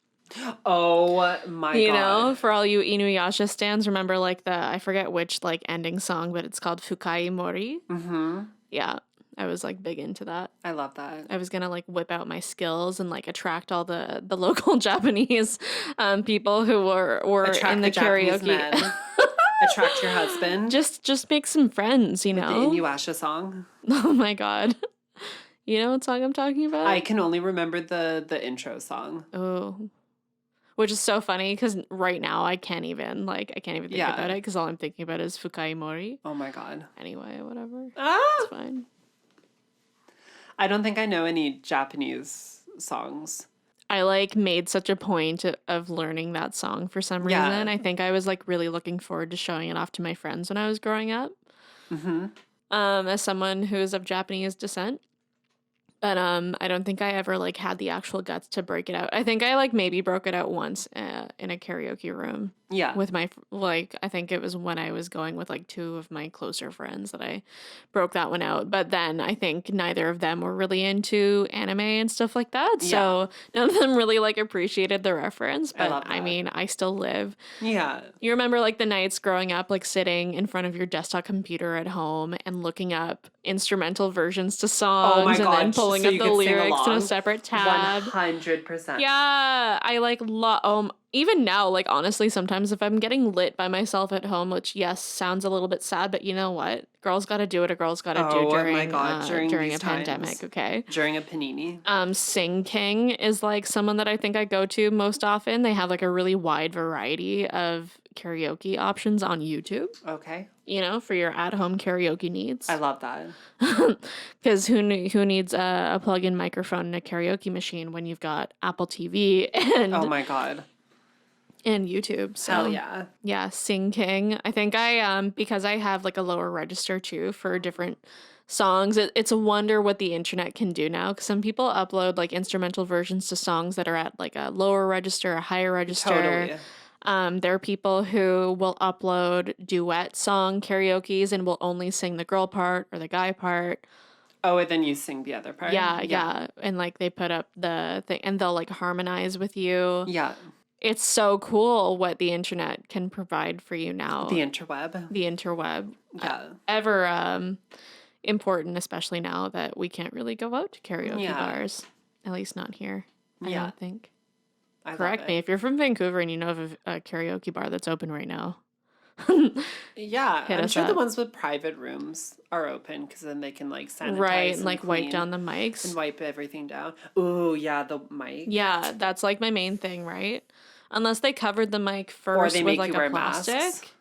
Speaker 1: Oh my God.
Speaker 2: You know, for all you Inuyasha stans, remember like I forget which like ending song, but it's called Fukai Mori. Mm-hmm. Yeah, I was like big into that.
Speaker 1: I love that.
Speaker 2: I was gonna like whip out my skills and like attract all the local Japanese people who were in the karaoke.
Speaker 1: Attract your husband.
Speaker 2: Just make some friends, you know.
Speaker 1: The Inuyasha song.
Speaker 2: Oh my God. You know what song I'm talking about?
Speaker 1: I can only remember the intro song.
Speaker 2: Oh. Which is so funny because right now I can't even think about it because all I'm thinking about is Fukai Mori.
Speaker 1: Oh my God.
Speaker 2: Anyway, whatever.
Speaker 1: It's
Speaker 2: fine.
Speaker 1: I don't think I know any Japanese songs.
Speaker 2: I like made such a point of learning that song for some reason. I think I was like really looking forward to showing it off to my friends when I was growing up. Mm-hmm. As someone who is of Japanese descent. But I don't think I ever like had the actual guts to break it out. I think I like maybe broke it out once in a karaoke room. Yeah. With my I think it was when I was going with like two of my closer friends that I broke that one out. But then I think neither of them were really into anime and stuff like that. Yeah. So none of them really like appreciated the reference. But I mean, I still live. Yeah. You remember like the nights growing up, like sitting in front of your desktop computer at home and looking up instrumental versions to songs and then pulling up the lyrics in a separate tab.
Speaker 1: 100%.
Speaker 2: Yeah. I like even now, like, honestly, sometimes if I'm getting lit by myself at home, which, yes, sounds a little bit sad, but you know what? Girls gotta do what a girl's gotta do during a pandemic, okay?
Speaker 1: During a panini.
Speaker 2: Sing King is, like, someone that I think I go to most often. They have, like, a really wide variety of karaoke options on YouTube.
Speaker 1: Okay.
Speaker 2: You know, for your at-home karaoke needs.
Speaker 1: I love that.
Speaker 2: Because who needs a plug-in microphone and a karaoke machine when you've got Apple TV and...
Speaker 1: Oh, my God.
Speaker 2: And YouTube. So,
Speaker 1: hell yeah.
Speaker 2: Yeah, Sing King. I think because I have like a lower register too for different songs, it's a wonder what the internet can do now. Because some people upload like instrumental versions to songs that are at like a lower register, a higher register. Totally. There are people who will upload duet song karaoke's and will only sing the girl part or the guy part.
Speaker 1: Oh, and then you sing the other part.
Speaker 2: Yeah. And like they put up the thing and they'll like harmonize with you.
Speaker 1: Yeah.
Speaker 2: It's so cool what the internet can provide for you now.
Speaker 1: The interweb.
Speaker 2: Yeah. Ever important, especially now that we can't really go out to karaoke bars. At least not here, I don't think. Correct me if you're from Vancouver and you know of a karaoke bar that's open right now.
Speaker 1: Yeah, I'm sure the ones with private rooms are open because then they can like sanitize
Speaker 2: right, and like wipe down the mics.
Speaker 1: And wipe everything down. Ooh, yeah, the mic.
Speaker 2: Yeah, that's like my main thing, right? Unless they covered the mic first with like a plastic. Masks.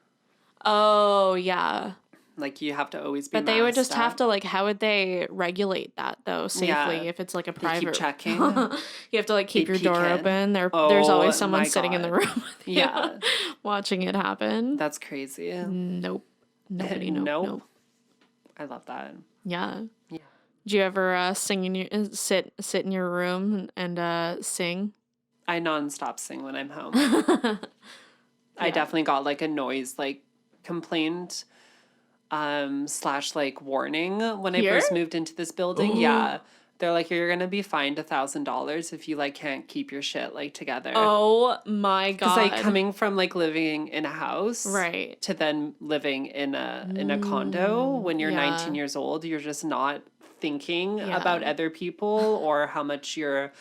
Speaker 2: Oh, yeah.
Speaker 1: Like you have to always be
Speaker 2: But they would just have to like, how would they regulate that though safely if it's like a private...
Speaker 1: Keep checking.
Speaker 2: You have to like keep your door open. There's always someone sitting in the room with you watching it happen.
Speaker 1: That's crazy.
Speaker 2: Nope. Nope.
Speaker 1: I love that.
Speaker 2: Yeah.
Speaker 1: Yeah.
Speaker 2: Do you ever sing in your sit in your room and sing?
Speaker 1: I nonstop sing when I'm home. I definitely got like a noise like complaint slash like warning when I first moved into this building. Yeah. They're like, you're gonna be fined $1,000 if you like can't keep your shit like together.
Speaker 2: Oh my god!
Speaker 1: Because like coming from like living in a house,
Speaker 2: right,
Speaker 1: to then living in a condo when you're 19 years old, you're just not thinking about other people or how much your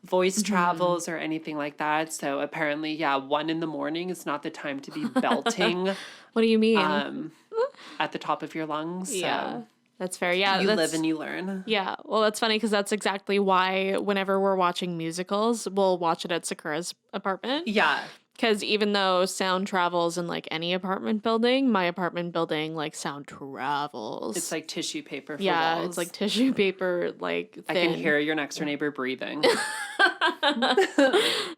Speaker 1: voice travels or anything like that. So apparently, 1 a.m. is not the time to be belting.
Speaker 2: What do you mean?
Speaker 1: At the top of your lungs.
Speaker 2: Yeah.
Speaker 1: So.
Speaker 2: That's fair. Yeah.
Speaker 1: You live and you learn.
Speaker 2: Yeah. Well, that's funny because that's exactly why whenever we're watching musicals, we'll watch it at Sakura's apartment.
Speaker 1: Yeah.
Speaker 2: Because even though sound travels in like any apartment building, my apartment building, like sound travels.
Speaker 1: It's like tissue paper for
Speaker 2: walls.
Speaker 1: It's
Speaker 2: like tissue paper, like thin.
Speaker 1: I can hear your next door neighbor breathing.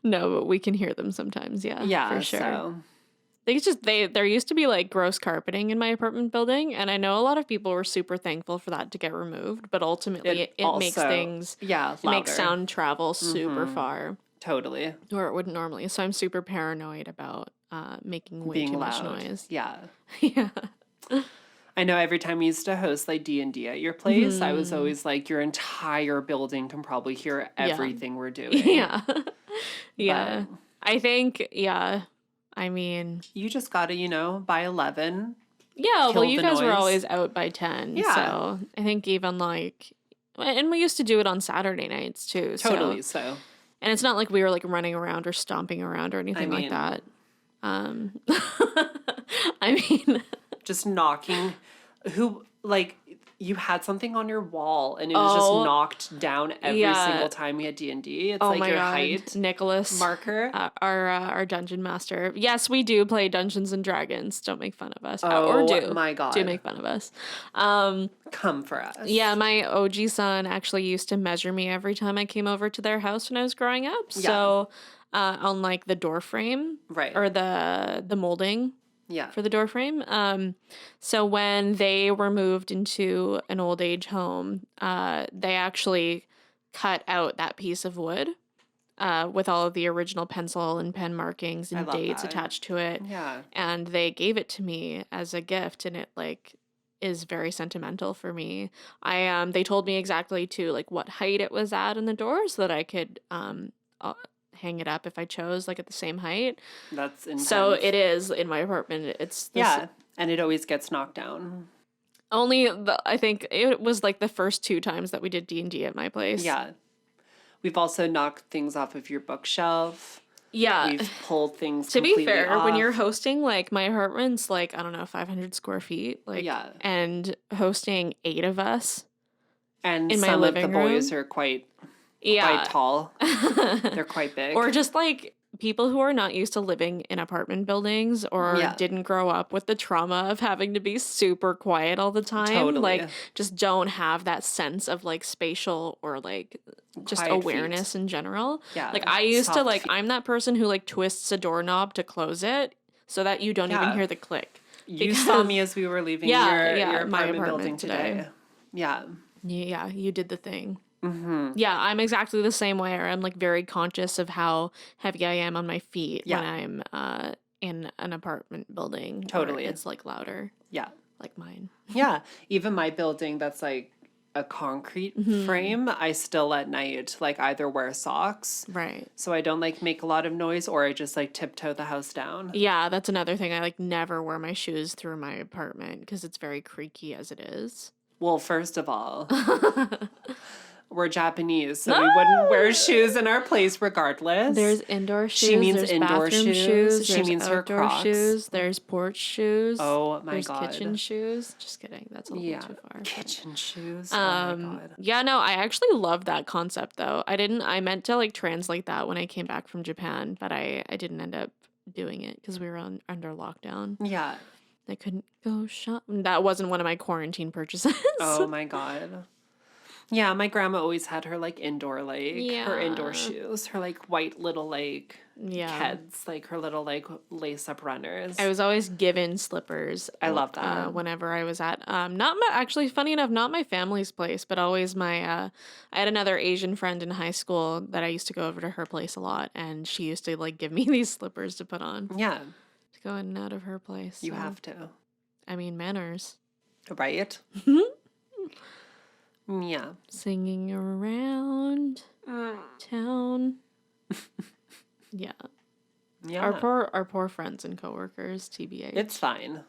Speaker 2: No, but we can hear them sometimes. Yeah.
Speaker 1: Yeah.
Speaker 2: For sure.
Speaker 1: So.
Speaker 2: It's just there used to be like gross carpeting in my apartment building, and I know a lot of people were super thankful for that to get removed, but ultimately it makes things
Speaker 1: louder.
Speaker 2: It makes sound travel super far.
Speaker 1: Totally.
Speaker 2: Or it wouldn't normally. So I'm super paranoid about making way too much noise.
Speaker 1: Yeah.
Speaker 2: Yeah.
Speaker 1: I know every time we used to host like D&D at your place, I was always like, your entire building can probably hear everything we're doing.
Speaker 2: Yeah. Yeah. But I think, I mean,
Speaker 1: you just gotta, by 11.
Speaker 2: Yeah, well, you guys were always out by 10. Yeah. So I think even like, and we used to do it on Saturday nights too.
Speaker 1: Totally. So.
Speaker 2: And it's not like we were like running around or stomping around or anything like that. I mean,
Speaker 1: just knocking. You had something on your wall and it was just knocked down every single time we had D&D. It's like your height.
Speaker 2: Nicholas
Speaker 1: marker.
Speaker 2: Our dungeon master. Yes, we do play Dungeons and Dragons. Don't make fun of us.
Speaker 1: Or do. My God.
Speaker 2: Do make fun of us.
Speaker 1: Come for us.
Speaker 2: Yeah, my OG son actually used to measure me every time I came over to their house when I was growing up. Yeah. So on like the door frame.
Speaker 1: Right.
Speaker 2: Or the molding.
Speaker 1: Yeah.
Speaker 2: For the door frame. So when they were moved into an old age home, they actually cut out that piece of wood with all of the original pencil and pen markings and dates attached to it.
Speaker 1: Yeah.
Speaker 2: And they gave it to me as a gift, and it like is very sentimental for me. They told me exactly to like what height it was at in the door so that I could hang it up if I chose, like at the same height.
Speaker 1: That's intense.
Speaker 2: So it is in my apartment. It's
Speaker 1: and it always gets knocked down.
Speaker 2: I think it was like the first 2 times that we did D&D at my place.
Speaker 1: Yeah, we've also knocked things off of your bookshelf.
Speaker 2: Yeah,
Speaker 1: we've pulled things.
Speaker 2: To be fair,
Speaker 1: off.
Speaker 2: When you're hosting, like my apartment's like 500 square feet. Like and hosting 8 of us,
Speaker 1: and
Speaker 2: in
Speaker 1: some
Speaker 2: my living
Speaker 1: of the boys are quite tall. They're quite big.
Speaker 2: Or just like people who are not used to living in apartment buildings or didn't grow up with the trauma of having to be super quiet all the time. Totally. Like just don't have that sense of like spatial or like just quiet awareness feet. In general. Yeah. Like I used to like, I'm that person who like twists a doorknob to close it so that you don't even hear the click.
Speaker 1: You saw me as we were leaving your apartment building today. Yeah.
Speaker 2: Yeah, you did the thing. Mm-hmm. Yeah, I'm exactly the same way. I'm like very conscious of how heavy I am on my feet when I'm in an apartment building.
Speaker 1: Totally.
Speaker 2: It's like louder.
Speaker 1: Yeah.
Speaker 2: Like mine.
Speaker 1: Yeah. Even my building that's like a concrete frame, I still at night like either wear socks.
Speaker 2: Right.
Speaker 1: So I don't like make a lot of noise or I just like tiptoe the house down.
Speaker 2: Yeah, that's another thing. I like never wear my shoes through my apartment because it's very creaky as it is.
Speaker 1: Well, first of all, we're Japanese, so we wouldn't wear shoes in our place regardless.
Speaker 2: There's indoor shoes.
Speaker 1: She means
Speaker 2: there's
Speaker 1: indoor shoes. She means her Crocs.
Speaker 2: Shoes. There's porch shoes.
Speaker 1: Oh my
Speaker 2: there's
Speaker 1: God.
Speaker 2: There's kitchen shoes. Just kidding. That's a little too far.
Speaker 1: Kitchen shoes. Oh my God.
Speaker 2: Yeah, no, I actually love that concept though. I meant to like translate that when I came back from Japan, but I didn't end up doing it because we were under lockdown.
Speaker 1: Yeah.
Speaker 2: I couldn't go shop. That wasn't one of my quarantine purchases.
Speaker 1: Oh my God. Yeah, my grandma always had her like indoor her indoor shoes, her like white little like Keds, like her little like lace up runners.
Speaker 2: I was always given slippers.
Speaker 1: I love that.
Speaker 2: Whenever I was at actually, funny enough, not my family's place, but always I had another Asian friend in high school that I used to go over to her place a lot, and she used to like give me these slippers to put on.
Speaker 1: Yeah.
Speaker 2: To go in and out of her place.
Speaker 1: You have to.
Speaker 2: I mean, manners.
Speaker 1: Right? Yeah.
Speaker 2: Singing around town. Yeah.
Speaker 1: Yeah.
Speaker 2: Our poor friends and coworkers, TBH.
Speaker 1: It's fine.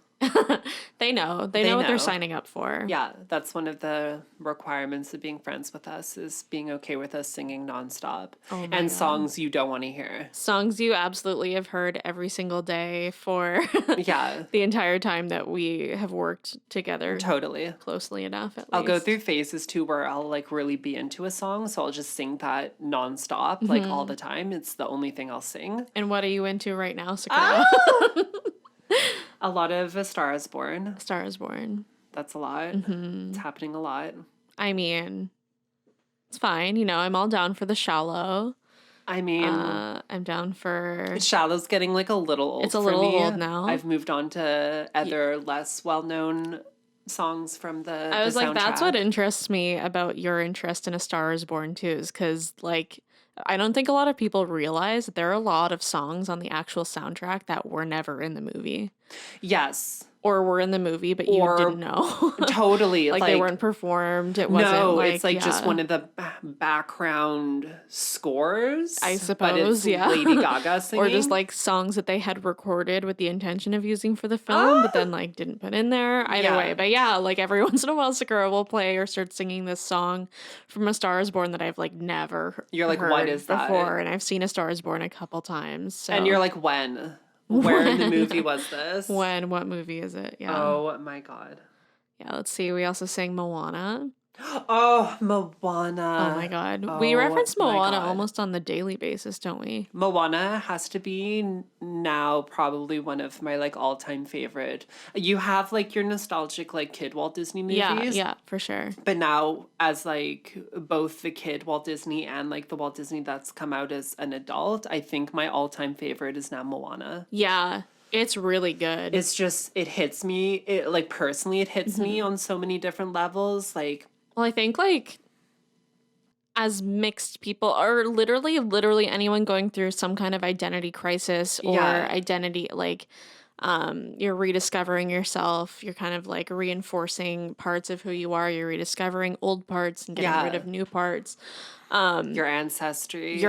Speaker 2: They know. They know what they're signing up for.
Speaker 1: Yeah, that's one of the requirements of being friends with us is being okay with us singing nonstop.
Speaker 2: Oh
Speaker 1: and God. Songs you don't want to hear.
Speaker 2: Songs you absolutely have heard every single day for the entire time that we have worked together.
Speaker 1: Totally.
Speaker 2: Closely enough, at least.
Speaker 1: I'll go through phases too where I'll like really be into a song, so I'll just sing that nonstop, like all the time. It's the only thing I'll sing.
Speaker 2: And what are you into right now, Sakura?
Speaker 1: A lot of A Star Is Born.
Speaker 2: A Star Is Born.
Speaker 1: That's a lot. It's happening a lot.
Speaker 2: I mean, it's fine. You know, I'm all down for The Shallow.
Speaker 1: I mean,
Speaker 2: I'm down for...
Speaker 1: Shallow's getting like a little old.
Speaker 2: It's a little old now.
Speaker 1: I've moved on to other less well-known songs from the
Speaker 2: I was
Speaker 1: the
Speaker 2: like,
Speaker 1: soundtrack.
Speaker 2: that's what interests me about your interest in A Star Is Born too, is because like... I don't think a lot of people realize that there are a lot of songs on the actual soundtrack that were never in the movie.
Speaker 1: Yes.
Speaker 2: Or were in the movie, but you didn't know.
Speaker 1: Totally.
Speaker 2: like they weren't performed. It wasn't
Speaker 1: it's like just one of the background scores.
Speaker 2: I suppose,
Speaker 1: but it's Lady Gaga singing.
Speaker 2: Or just like songs that they had recorded with the intention of using for the film, but then like didn't put in there. Either way. But yeah, like every once in a while Sakura will play or start singing this song from A Star Is Born that I've like never
Speaker 1: You're like,
Speaker 2: heard
Speaker 1: what is that?
Speaker 2: Before, and I've seen A Star Is Born a couple times. So.
Speaker 1: And you're like, when? Where in the movie was this?
Speaker 2: When? What movie is it? Yeah.
Speaker 1: Oh my God.
Speaker 2: Yeah, let's see. We also sang Moana.
Speaker 1: Oh, Moana.
Speaker 2: Oh my God. We reference Moana almost on the daily basis, don't we?
Speaker 1: Moana has to be now probably one of my like all-time favorite. You have like your nostalgic like kid Walt Disney movies.
Speaker 2: Yeah, for sure.
Speaker 1: But now as like both the kid Walt Disney and like the Walt Disney that's come out as an adult, I think my all-time favorite is now Moana.
Speaker 2: Yeah. It's really good.
Speaker 1: It's just, it hits me, it like personally it hits me on so many different levels. Like,
Speaker 2: well, I think like as mixed people, or literally anyone going through some kind of identity crisis or identity, like you're rediscovering yourself, you're kind of like reinforcing parts of who you are, you're rediscovering old parts and getting rid of new parts.
Speaker 1: Your ancestry.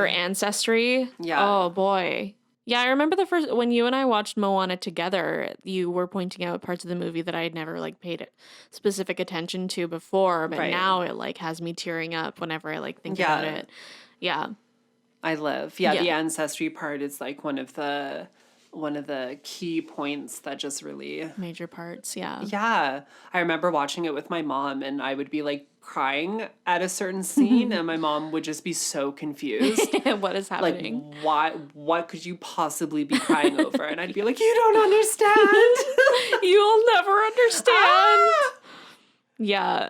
Speaker 2: Yeah. Oh boy. Yeah, I remember when you and I watched Moana together, you were pointing out parts of the movie that I had never like paid specific attention to before, but now it like has me tearing up whenever I like think about it. Yeah.
Speaker 1: I live. Yeah, the ancestry part is like one of the key points that just really
Speaker 2: major parts, yeah.
Speaker 1: Yeah. I remember watching it with my mom and I would be like crying at a certain scene and my mom would just be so confused.
Speaker 2: What is happening?
Speaker 1: Like, what could you possibly be crying over? And I'd be like, you don't understand.
Speaker 2: You'll never understand. Yeah.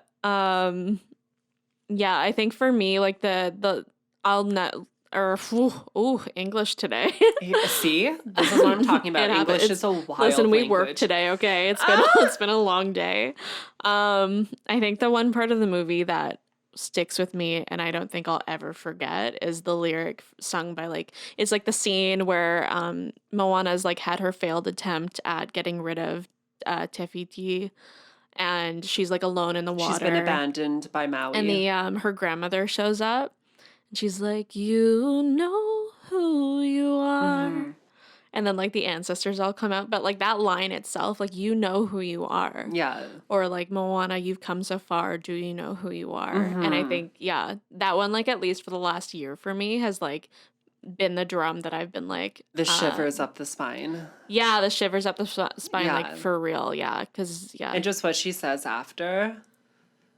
Speaker 2: Yeah, I think for me, like English today.
Speaker 1: See? This is what I'm talking about. English is a wild
Speaker 2: Listen, we
Speaker 1: language.
Speaker 2: worked today, okay? It's been a long day. I think the one part of the movie that sticks with me and I don't think I'll ever forget is the lyric sung by like, it's like the scene where Moana's like had her failed attempt at getting rid of Tefiti, and she's like alone in the water.
Speaker 1: She's been abandoned by Maui.
Speaker 2: And the her grandmother shows up. She's like, you know who you are. Mm-hmm. And then, like, the ancestors all come out. But, like, that line itself, like, you know who you are.
Speaker 1: Yeah.
Speaker 2: Or, like, Moana, you've come so far. Do you know who you are? Mm-hmm. And I think, that one, like, at least for the last year for me has, like, been the drum that I've been, like...
Speaker 1: The shivers up the spine.
Speaker 2: Yeah, the shivers up the spine, like, for real. Yeah, because,
Speaker 1: And just what she says after...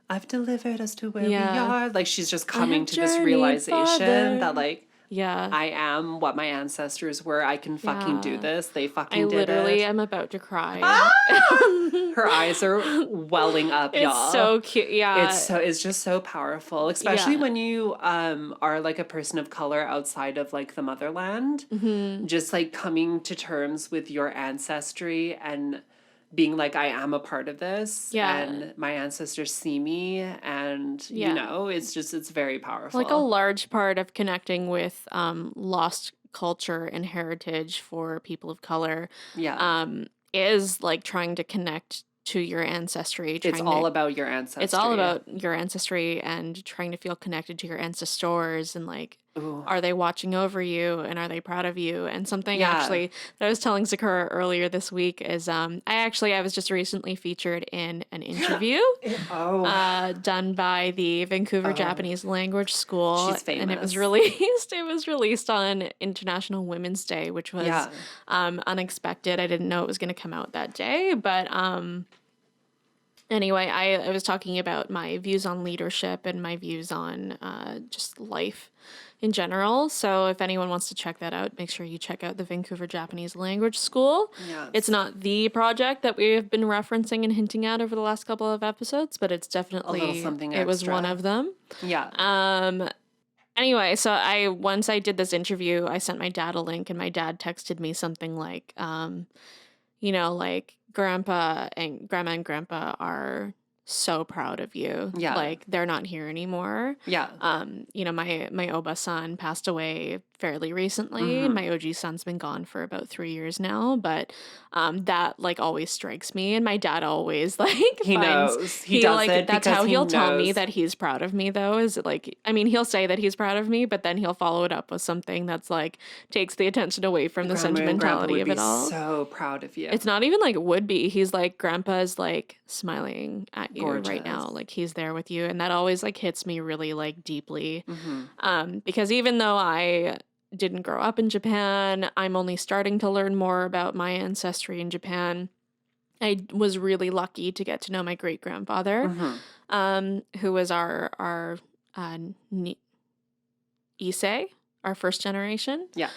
Speaker 1: I've delivered us to where we are. Like, she's just coming to this realization that, like,
Speaker 2: Yeah.
Speaker 1: I am what my ancestors were. I can fucking do this. They fucking did it.
Speaker 2: I literally am about to cry.
Speaker 1: Her eyes are welling up, y'all.
Speaker 2: It's so cute. Yeah.
Speaker 1: It's just so powerful, especially when you are like a person of color outside of like the motherland. Just like coming to terms with your ancestry and being like, I am a part of this, and my ancestors see me, and you know, it's very powerful.
Speaker 2: Like a large part of connecting with lost culture and heritage for people of color is like trying to connect to your ancestry.
Speaker 1: It's all about your ancestry.
Speaker 2: It's all about your ancestry and trying to feel connected to your ancestors and like, are they watching over you and are they proud of you? And something actually that I was telling Sakura earlier this week is I was just recently featured in an interview done by the Vancouver Japanese Language School.
Speaker 1: She's famous.
Speaker 2: And it was released on International Women's Day, which was unexpected. I didn't know it was going to come out that day, but anyway, I was talking about my views on leadership and my views on just life in general. So if anyone wants to check that out, make sure you check out the Vancouver Japanese Language School. Yes. It's not the project that we have been referencing and hinting at over the last couple of episodes, but it's definitely, a little something extra. It was one of them.
Speaker 1: Yeah.
Speaker 2: Anyway, so once I did this interview, I sent my dad a link and my dad texted me something like, you know, like, Grandma and Grandpa are so proud of you. Yeah. Like, they're not here anymore.
Speaker 1: Yeah.
Speaker 2: You know, my Oba-san passed away fairly recently. My OG-san's been gone for about 3 years now, but that like always strikes me, and my dad always like
Speaker 1: he knows he does like it.
Speaker 2: That's how he'll tell me that he's proud of me, though, is like, I mean, he'll say that he's proud of me, but then he'll follow it up with something that's like takes the attention away from the sentimentality of it all.
Speaker 1: So proud of you.
Speaker 2: It's not even like would be. He's like, Grandpa's like smiling at you right now, like he's there with you, and that always like hits me really like deeply. Because even though I didn't grow up in Japan, I'm only starting to learn more about my ancestry in Japan. I was really lucky to get to know my great grandfather, who was our Issei, our first generation.
Speaker 1: Yeah.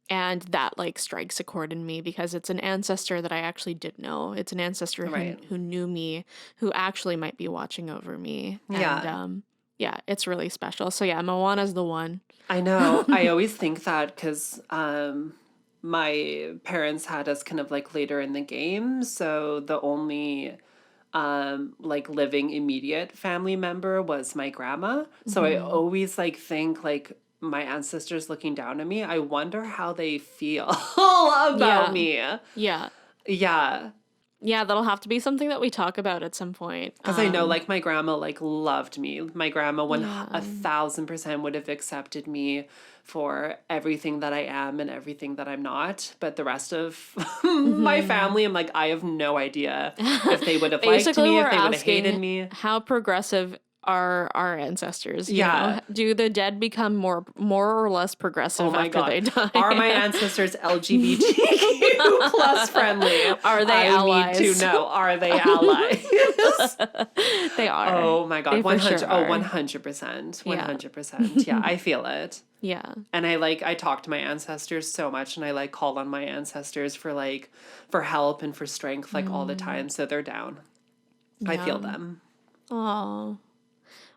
Speaker 2: And that like strikes a chord in me because it's an ancestor that I actually did know. It's an ancestor who knew me, who actually might be watching over me. And, yeah, it's really special. So yeah, Moana's the one.
Speaker 1: I know. I always think that because my parents had us kind of like later in the game. So the only like living immediate family member was my grandma. So I always like think like my ancestors looking down at me. I wonder how they feel about me.
Speaker 2: Yeah.
Speaker 1: Yeah.
Speaker 2: Yeah, that'll have to be something that we talk about at some point.
Speaker 1: Because I know, like, my grandma, like, loved me. My grandma 1,000% would have accepted me for everything that I am and everything that I'm not. But the rest of my family, I'm like, I have no idea if they would have liked me, if they would have hated me.
Speaker 2: How progressive are our ancestors? You know? Do the dead become more or less progressive after they die?
Speaker 1: Are my ancestors LGBTQ plus friendly?
Speaker 2: Are they allies?
Speaker 1: I need to know. Are they allies?
Speaker 2: They are.
Speaker 1: Oh my God. 100.
Speaker 2: Sure
Speaker 1: 100%. 100%. Yeah, I feel it.
Speaker 2: Yeah.
Speaker 1: And I talk to my ancestors so much, and I like call on my ancestors for help and for strength like all the time. So they're down. Yeah. I feel them.
Speaker 2: Oh.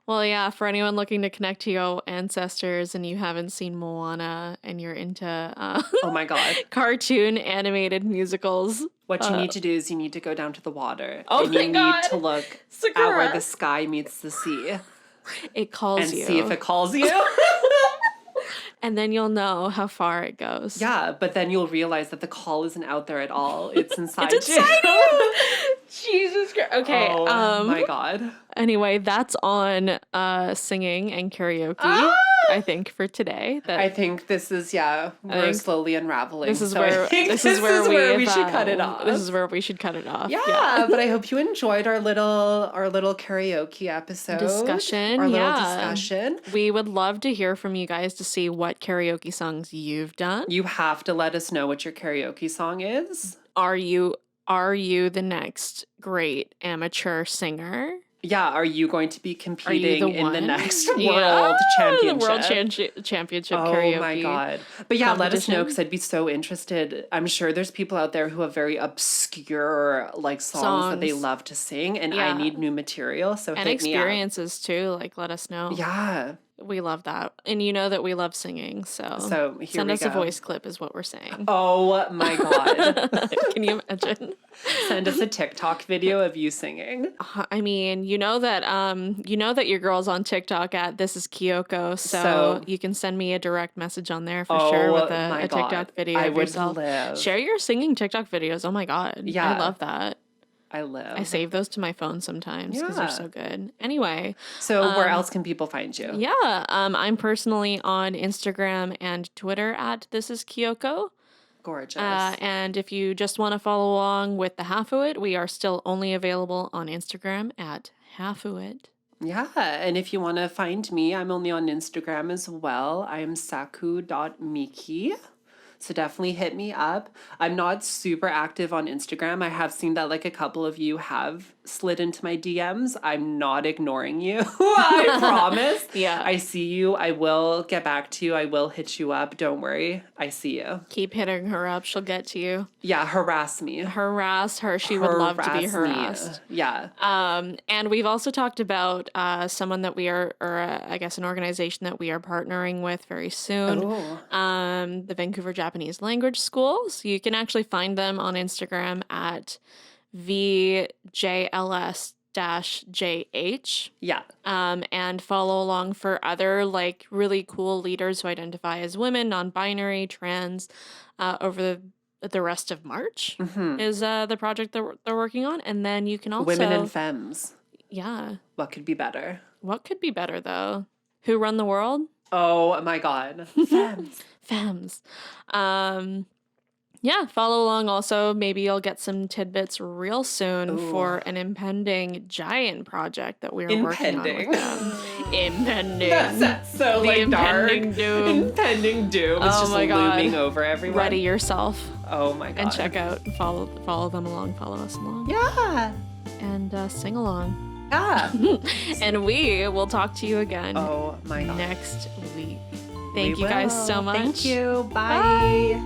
Speaker 2: Well, yeah, for anyone looking to connect to your ancestors and you haven't seen Moana and you're into
Speaker 1: oh my God,
Speaker 2: cartoon animated musicals.
Speaker 1: What you need to do is you need to go down to the water.
Speaker 2: Oh
Speaker 1: and
Speaker 2: my
Speaker 1: you
Speaker 2: God.
Speaker 1: need to look at where the sky meets the sea.
Speaker 2: It calls you.
Speaker 1: And see if it calls you.
Speaker 2: And then you'll know how far it goes.
Speaker 1: Yeah, but then you'll realize that the call isn't out there at all. It's inside
Speaker 2: you. Jesus Christ. Okay.
Speaker 1: Oh my God.
Speaker 2: Anyway, that's on singing and karaoke. I think for today.
Speaker 1: I think this is we're slowly unraveling.
Speaker 2: This is where we should cut it off. This is where we should cut it off.
Speaker 1: Yeah. But I hope you enjoyed our little karaoke episode
Speaker 2: discussion.
Speaker 1: Our little discussion.
Speaker 2: We would love to hear from you guys to see what karaoke songs you've done.
Speaker 1: You have to let us know what your karaoke song is.
Speaker 2: Are you the next great amateur singer?
Speaker 1: Yeah, are you going to be competing in the next World Championship?
Speaker 2: The World Championship karaoke.
Speaker 1: Oh my God. But yeah, let us know because I'd be so interested. I'm sure there's people out there who have very obscure like songs that they love to sing, and I need new material, so hit me up.
Speaker 2: And experiences too, like let us know.
Speaker 1: Yeah.
Speaker 2: We love that. And you know that we love singing, so send us a voice clip is what we're saying.
Speaker 1: Oh my God.
Speaker 2: Can you imagine?
Speaker 1: Send us a TikTok video of you singing.
Speaker 2: I mean, you know that your girl's on TikTok at This Is Kyoko, so you can send me a direct message on there for sure with a TikTok video of yourself. Share your singing TikTok videos. Oh my God. Yeah. I love that. I save those to my phone sometimes because they're so good. Anyway.
Speaker 1: So where else can people find you?
Speaker 2: Yeah. I'm personally on Instagram and Twitter at This Is Kyoko.
Speaker 1: Gorgeous.
Speaker 2: And if you just want to follow along with the Hafu It, we are still only available on Instagram at Hafu It.
Speaker 1: Yeah, and if you want to find me, I'm only on Instagram as well. I am saku.miki. So definitely hit me up. I'm not super active on Instagram. I have seen that like a couple of you have slid into my DMs. I'm not ignoring you. I promise.
Speaker 2: Yeah.
Speaker 1: I see you. I will get back to you. I will hit you up. Don't worry. I see you.
Speaker 2: Keep hitting her up. She'll get to you.
Speaker 1: Yeah, harass me.
Speaker 2: Harass her. She would love to be harassed.
Speaker 1: Yeah.
Speaker 2: And we've also talked about someone that we are, or I guess an organization that we are partnering with very soon. The Vancouver Japanese Language School. So you can actually find them on Instagram at VJLS-JH.
Speaker 1: Yeah.
Speaker 2: And follow along for other like really cool leaders who identify as women, non-binary, trans, over the rest of March is the project that they're working on. And then you can also...
Speaker 1: Women and femmes.
Speaker 2: Yeah.
Speaker 1: What could be better?
Speaker 2: What could be better, though? Who run the world?
Speaker 1: Oh, my God. Femmes.
Speaker 2: Femmes. Yeah, follow along also. Maybe you'll get some tidbits real soon for an impending giant project that we're working on with them. Impending.
Speaker 1: That's so
Speaker 2: the
Speaker 1: like
Speaker 2: impending
Speaker 1: dark.
Speaker 2: Doom.
Speaker 1: Impending doom. It's just looming over everyone.
Speaker 2: Ready yourself.
Speaker 1: Oh my God.
Speaker 2: And check out, follow them along, follow us along.
Speaker 1: Yeah.
Speaker 2: And sing along.
Speaker 1: Yeah.
Speaker 2: And we will talk to you again
Speaker 1: oh my God.
Speaker 2: next week. Thank you guys so much.
Speaker 1: Thank you. Bye.